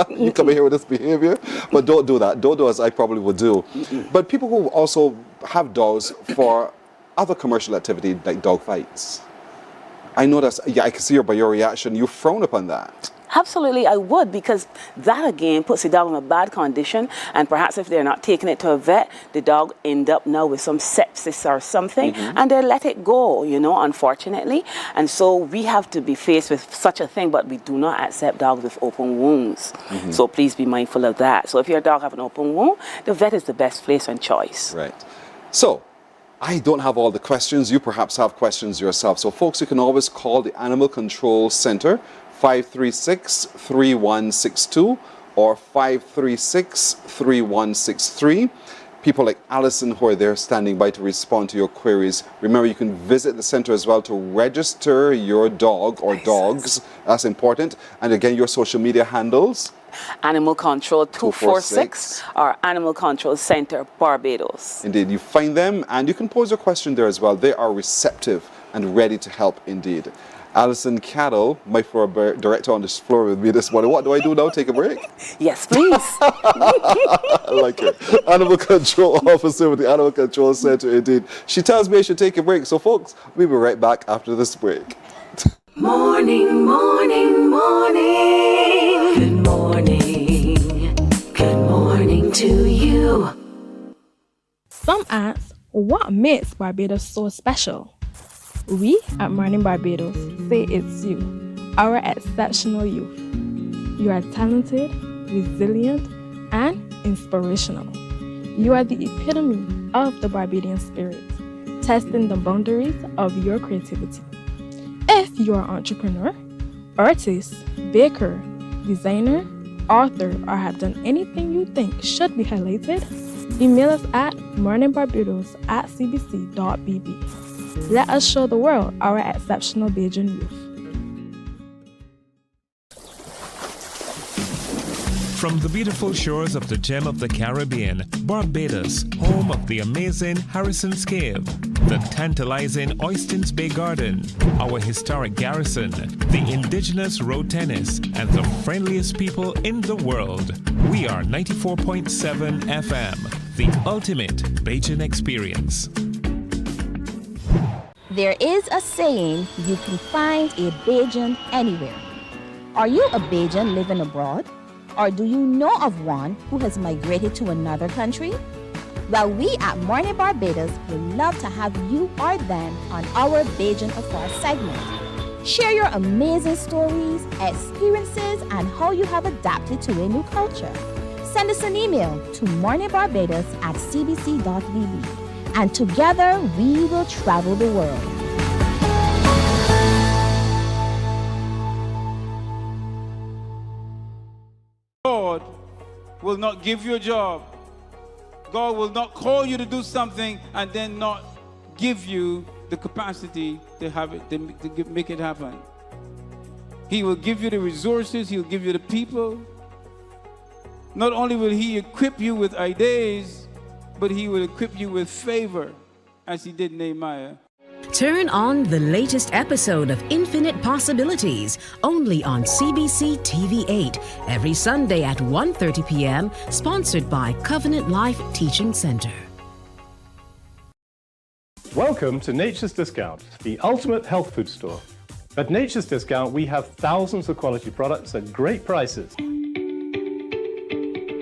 You come in here with this behavior, but don't do that. Don't do as I probably would do. But people who also have dogs for other commercial activity like dog fights. I know that's, yeah, I can see by your reaction, you frown upon that. Absolutely, I would, because that again puts the dog in a bad condition, and perhaps if they're not taking it to a vet, the dog end up now with some sepsis or something, and they let it go, you know, unfortunately. And so we have to be faced with such a thing, but we do not accept dogs with open wounds. So please be mindful of that. So if your dog have an open wound, the vet is the best place and choice. Right. So I don't have all the questions. You perhaps have questions yourself. So folks, you can always call the Animal Control Center, 536-3162 or 536-3163. People like Allison who are there standing by to respond to your queries. Remember, you can visit the center as well to register your dog or dogs. That's important. And again, your social media handles. Animal Control 246 or Animal Control Center Barbados. Indeed, you find them and you can pose your question there as well. They are receptive and ready to help indeed. Alison Cattle, my floor director on this floor with me this morning. What do I do now? Take a break? Yes, please. I like it. Animal Control Officer with the Animal Control Center, indeed. She tells me I should take a break. So, folks, we'll be right back after this break. Morning, morning, morning. Good morning. Good morning to you. Some ask, what makes Barbados so special? We at Mornin Barbados say it's you, our exceptional youth. You are talented, resilient, and inspirational. You are the epitome of the Barbadian spirit, testing the boundaries of your creativity. If you are an entrepreneur, artist, baker, designer, author, or have done anything you think should be highlighted, email us at morninbarbados@cbc.bb. Let us show the world our exceptional Bajan youth. From the beautiful shores of the gem of the Caribbean, Barbados, home of the amazing Harrison's Cave, the tantalizing Oystins Bay Garden, our historic garrison, the indigenous road tennis, and the friendliest people in the world. We are 94.7 FM, the ultimate Bajan experience. There is a saying, you can find a Bajan anywhere. Are you a Bajan living abroad? Or do you know of one who has migrated to another country? Well, we at Mornin Barbados would love to have you or them on our Bajan Affair segment. Share your amazing stories, experiences, and how you have adapted to a new culture. Send us an email to morninbarbados@cbc.bb. And together we will travel the world. God will not give you a job. God will not call you to do something and then not give you the capacity to have it, to make it happen. He will give you the resources, he'll give you the people. Not only will he equip you with ideas, but he will equip you with favor, as he did Nehemiah. Turn on the latest episode of Infinite Possibilities, only on CBC TV8, every Sunday at 1:30 p.m., sponsored by Covenant Life Teaching Center. Welcome to Nature's Discount, the ultimate health food store. At Nature's Discount, we have thousands of quality products at great prices.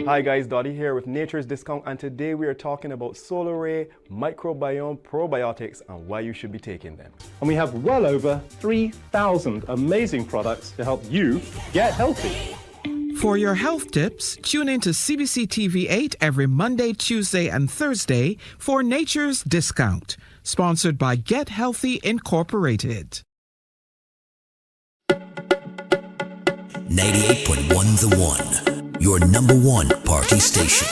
Hi guys, Dottie here with Nature's Discount, and today we are talking about Solar Ray Microbiome Probiotics and why you should be taking them. And we have well over 3,000 amazing products to help you get healthy. For your health tips, tune in to CBC TV8 every Monday, Tuesday, and Thursday for Nature's Discount, sponsored by Get Healthy Incorporated. 98.1 The One, your number one party station.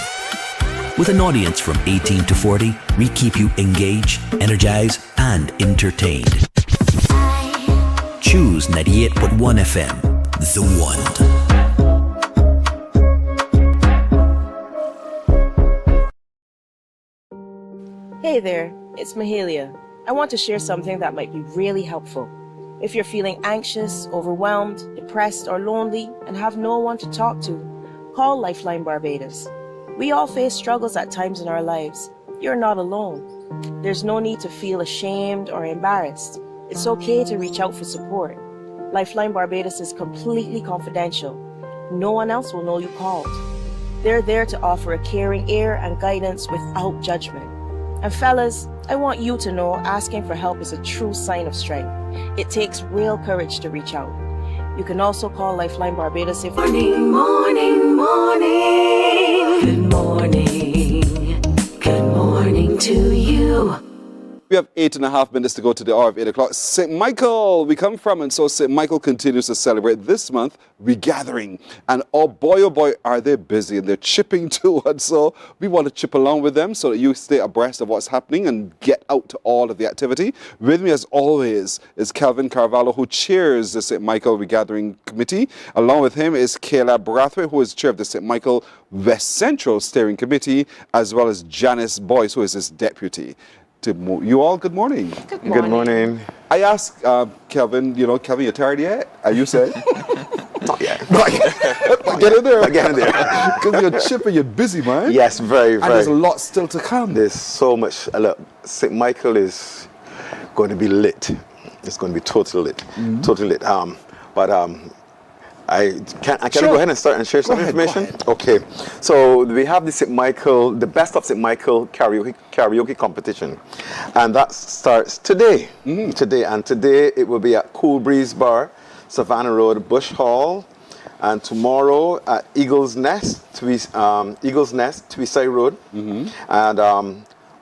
With an audience from 18 to 40, we keep you engaged, energized, and entertained. Choose 98.1 FM, The One. Hey there, it's Mahalia. I want to share something that might be really helpful. If you're feeling anxious, overwhelmed, depressed, or lonely, and have no one to talk to, call Lifeline Barbados. We all face struggles at times in our lives. You're not alone. There's no need to feel ashamed or embarrassed. It's okay to reach out for support. Lifeline Barbados is completely confidential. No one else will know you called. They're there to offer a caring ear and guidance without judgment. And fellas, I want you to know asking for help is a true sign of strength. It takes real courage to reach out. You can also call Lifeline Barbados if... Morning, morning, morning. Good morning. Good morning to you. We have 8.5 minutes to go to the hour of 8 o'clock. St. Michael, we come from, and so St. Michael continues to celebrate this month, regathering. And oh boy, are they busy, and they're chipping too. And so we want to chip along with them so that you stay abreast of what's happening and get out to all of the activity. With me, as always, is Calvin Carvalho, who chairs the St. Michael Regathering Committee. Along with him is Caleb Brathwaite, who is chair of the St. Michael West Central Steering Committee, as well as Janice Boyce, who is his deputy. You all, good morning. Good morning. Good morning. I asked Kelvin, Kelvin, you tired yet? And you said? Not yet. Get in there. Get in there. Because you're chipping, you're busy, man. Yes, very, very. And there's a lot still to come. There's so much. Look, St. Michael is going to be lit. It's going to be totally lit. Mm-hmm. Totally lit. I can go ahead and start and share some information? Okay. So we have the Best of St. Michael karaoke competition. And that starts today. Mm-hmm. Today it will be at Cool Breeze Bar, Savannah Road, Bush Hall. And tomorrow at Eagle's Nest, Tweeside Road. Mm-hmm. And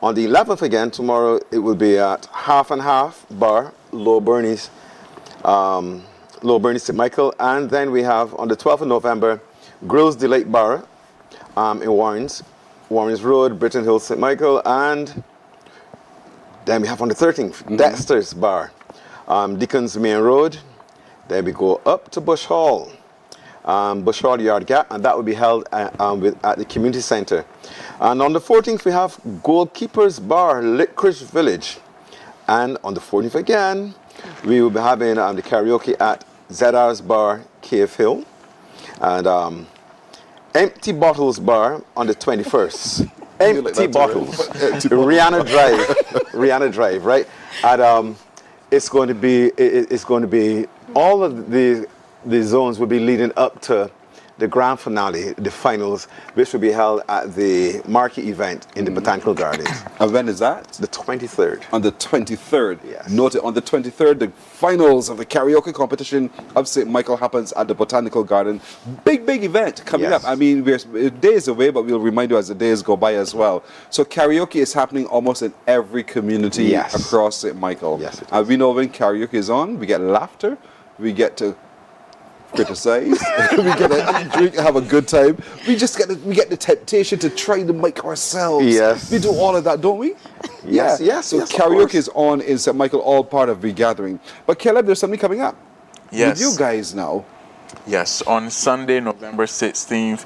on the 11th again, tomorrow it will be at Half and Half Bar, Low Bernie's St. Michael. And then we have on the 12th of November, Grills Delight Bar in Warrens Road, Britton Hill, St. Michael. And then we have on the 13th, Dexter's Bar, Dickens Main Road. Then we go up to Bush Hall Yard Gap, and that will be held at the community center. And on the 14th, we have Goalkeepers Bar, Licorice Village. And on the 14th again, we will be having the karaoke at ZR's Bar, Cave Hill. And Empty Bottles Bar on the 21st. Empty Bottles. Rihanna Drive, right? And it's going to be all of the zones will be leading up to the grand finale, the finals, which will be held at the marquee event in the Botanical Gardens. And when is that? The 23rd. On the 23rd. Yes. Note it, on the 23rd, the finals of the karaoke competition of St. Michael happens at the Botanical Garden. Big event coming up. I mean, we're days away, but we'll remind you as the days go by as well. So karaoke is happening almost in every community across St. Michael. Yes, and we know when karaoke is on, we get laughter, we get to criticize, we get to drink, have a good time. We get the temptation to try the mic ourselves. Yes. We do all of that, don't we? Yes. So karaoke is on in St. Michael, all part of Regathering. But Caleb, there's something coming up. Yes. With you guys now. Yes, on Sunday, November 16th,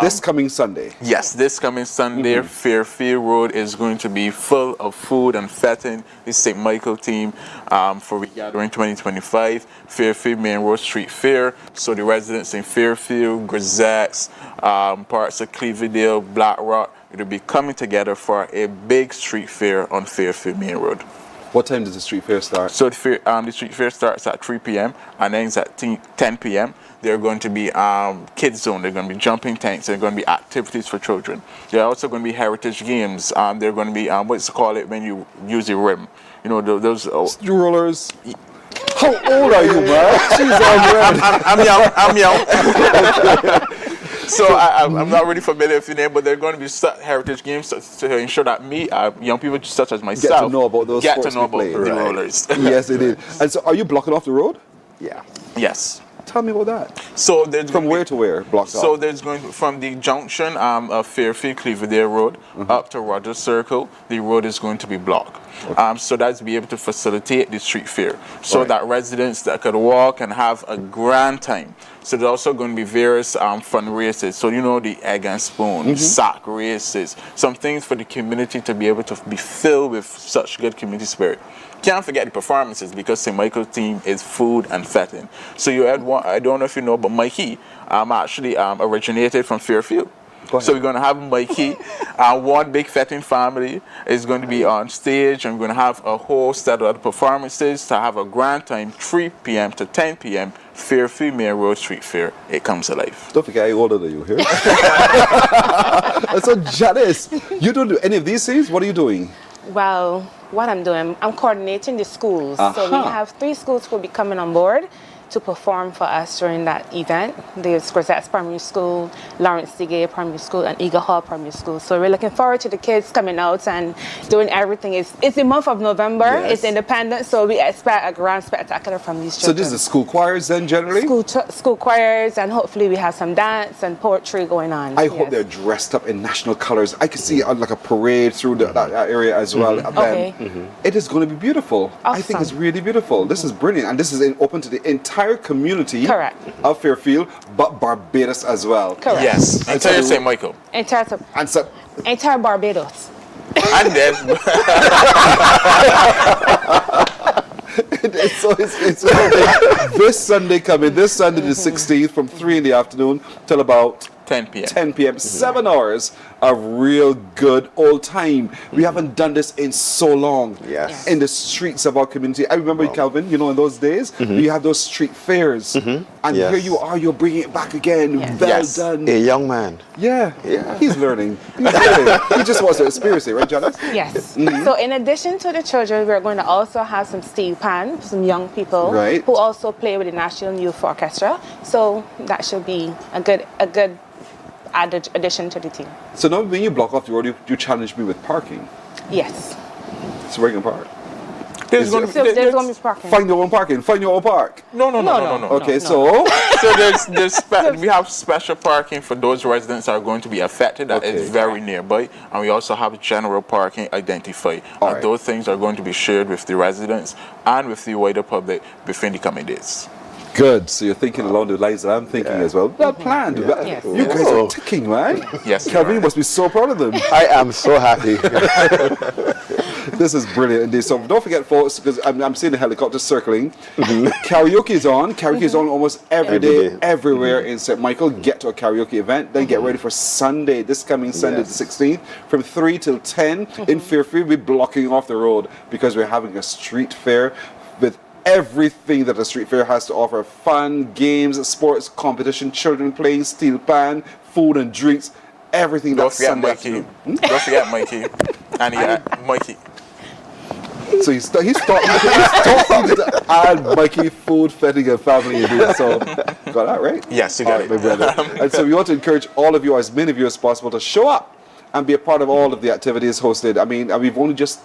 This coming Sunday. Yes, this coming Sunday, Fairfield Road is going to be full of food and fetting. This St. Michael team for Regathering 2025, Fairfield Main Road Street Fair. So the residents in Fairfield, Grisettes, parts of Cleaverdale, Blackrock, it'll be coming together for a big street fair on Fairfield Main Road. What time does the street fair start? So the street fair starts at 3 p.m. and ends at 10 p.m. There are going to be kids zone. There are going to be jumping tanks. There are going to be activities for children. There are also going to be heritage games. There are going to be what's it called it when you use a rim. You know those rollers. How old are you, man? I'm young. So I'm not really familiar with your name, but there are going to be heritage games to ensure that young people such as myself, get to know about those sports the right. rollers. Yes, it is. And so, are you blocking off the road? Yeah. Yes. Tell me about that. So there's from where to where blocked off? So there's going from the junction of Fairfield Cleaverdale Road up to Rogers Circle. The road is going to be blocked. Okay. So that's to be able to facilitate the street fair, so that residents that could walk and have a grand time. So there's also going to be various fun races. So you know, the egg and spoon, sack races, some things for the community to be able to be filled with such good community spirit. Can't forget the performances, because St. Michael's team is food and fetting. So you had one, I don't know if you know, but Mikey actually originated from Fairfield. So we're going to have Mikey, one big fetting family is going to be on stage, and we're going to have a whole set of other performances to have a grand time, 3 p.m. to 10 p.m. Fairfield Main Road Street Fair. It comes alive. Don't forget, I'm older than you here. I'm so jealous. You don't do any of these things? What are you doing? Well, what I'm doing, I'm coordinating the schools. So we have 3 schools who will be coming on board to perform for us during that event. There's Grisettes Primary School, Lawrence Digay Primary School, and Eagle Hall Primary School. So we're looking forward to the kids coming out and doing everything. It's the month of November. Yes. It's Independence, so we expect a grand spectacular from these children. So this is the school choirs then, generally? School choirs, and hopefully we have some dance and poetry going on. I hope they're dressed up in national colors. I can see like a parade through that area as well. Okay. It is going to be beautiful. Awesome. I think it's really beautiful. This is brilliant, and this is open to the entire community of Fairfield, but Barbados as well. Correct. Yes. Entire St. Michael. Entire Barbados. And then it's this Sunday coming, this Sunday the 16th, from 3 in the afternoon till about 10 p.m. 10 p.m. 7 hours of real good old time. We haven't done this in so long. Yes. In the streets of our community. I remember, Calvin, you know, in those days, we had those street fairs. And here you are, you're bringing it back again. Well done. A young man. Yeah. He's learning. He's learning. He just wants to experience it, right, Janice? Yes. So in addition to the children, we're going to also have some steel pan, some young people who also play with the National Youth Orchestra. So that should be a good added addition to the team. So now when you block off the road, you challenge me with parking. Yes. So where can park? There's going to be parking. Find your own parking. Find your own park. No. Okay, so we have special parking for those residents that are going to be affected. That is very nearby, and we also have general parking identified. And those things are going to be shared with the residents and with the wider public within the coming days. Good. So you're thinking along the lines that I'm thinking as well. Well planned. Yes. You guys are ticking, man. Yes. Calvin, you must be so proud of them. I am so happy. This is brilliant indeed. So don't forget, folks, because I'm seeing the helicopter circling. Karaoke is on. Karaoke is on almost every day, everywhere in St. Michael. Get to a karaoke event. Then get ready for Sunday, this coming Sunday the 16th, from 3 till 10 in Fairfield. We're blocking off the road because we're having a street fair with everything that a street fair has to offer: fun, games, sports, competition, children playing, steel pan, food and drinks, everything. Don't forget Mikey. Don't forget Mikey. And Mikey. So he's talking to add Mikey, food, fetting, and family. So got that right? Yes, you got it. My brother. And so we want to encourage all of you, as many of you as possible, to show up and be a part of all of the activities hosted. I mean, we've only just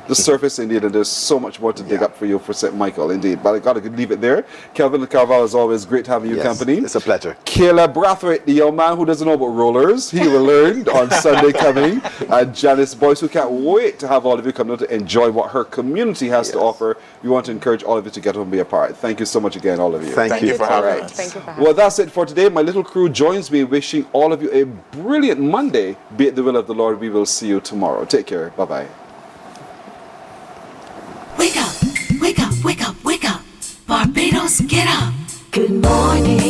the surface, indeed, and there's so much more to dig up for you for St. Michael, indeed. But I got to leave it there. Kelvin Carval, as always, great having you company. It's a pleasure. Kayla Brathwaite, the young man who doesn't know about rollers, he will learn on Sunday coming. And Janice Boyce, who can't wait to have all of you come out to enjoy what her community has to offer. We want to encourage all of you to get home and be a part. Thank you so much again, all of you. Thank you for having us. Thank you for having Well, that's it for today. My little crew joins me wishing all of you a brilliant Monday. Be it the will of the Lord, we will see you tomorrow. Take care. Bye-bye. Wake up, wake up, wake up, wake up. Barbados, get up. Good morning.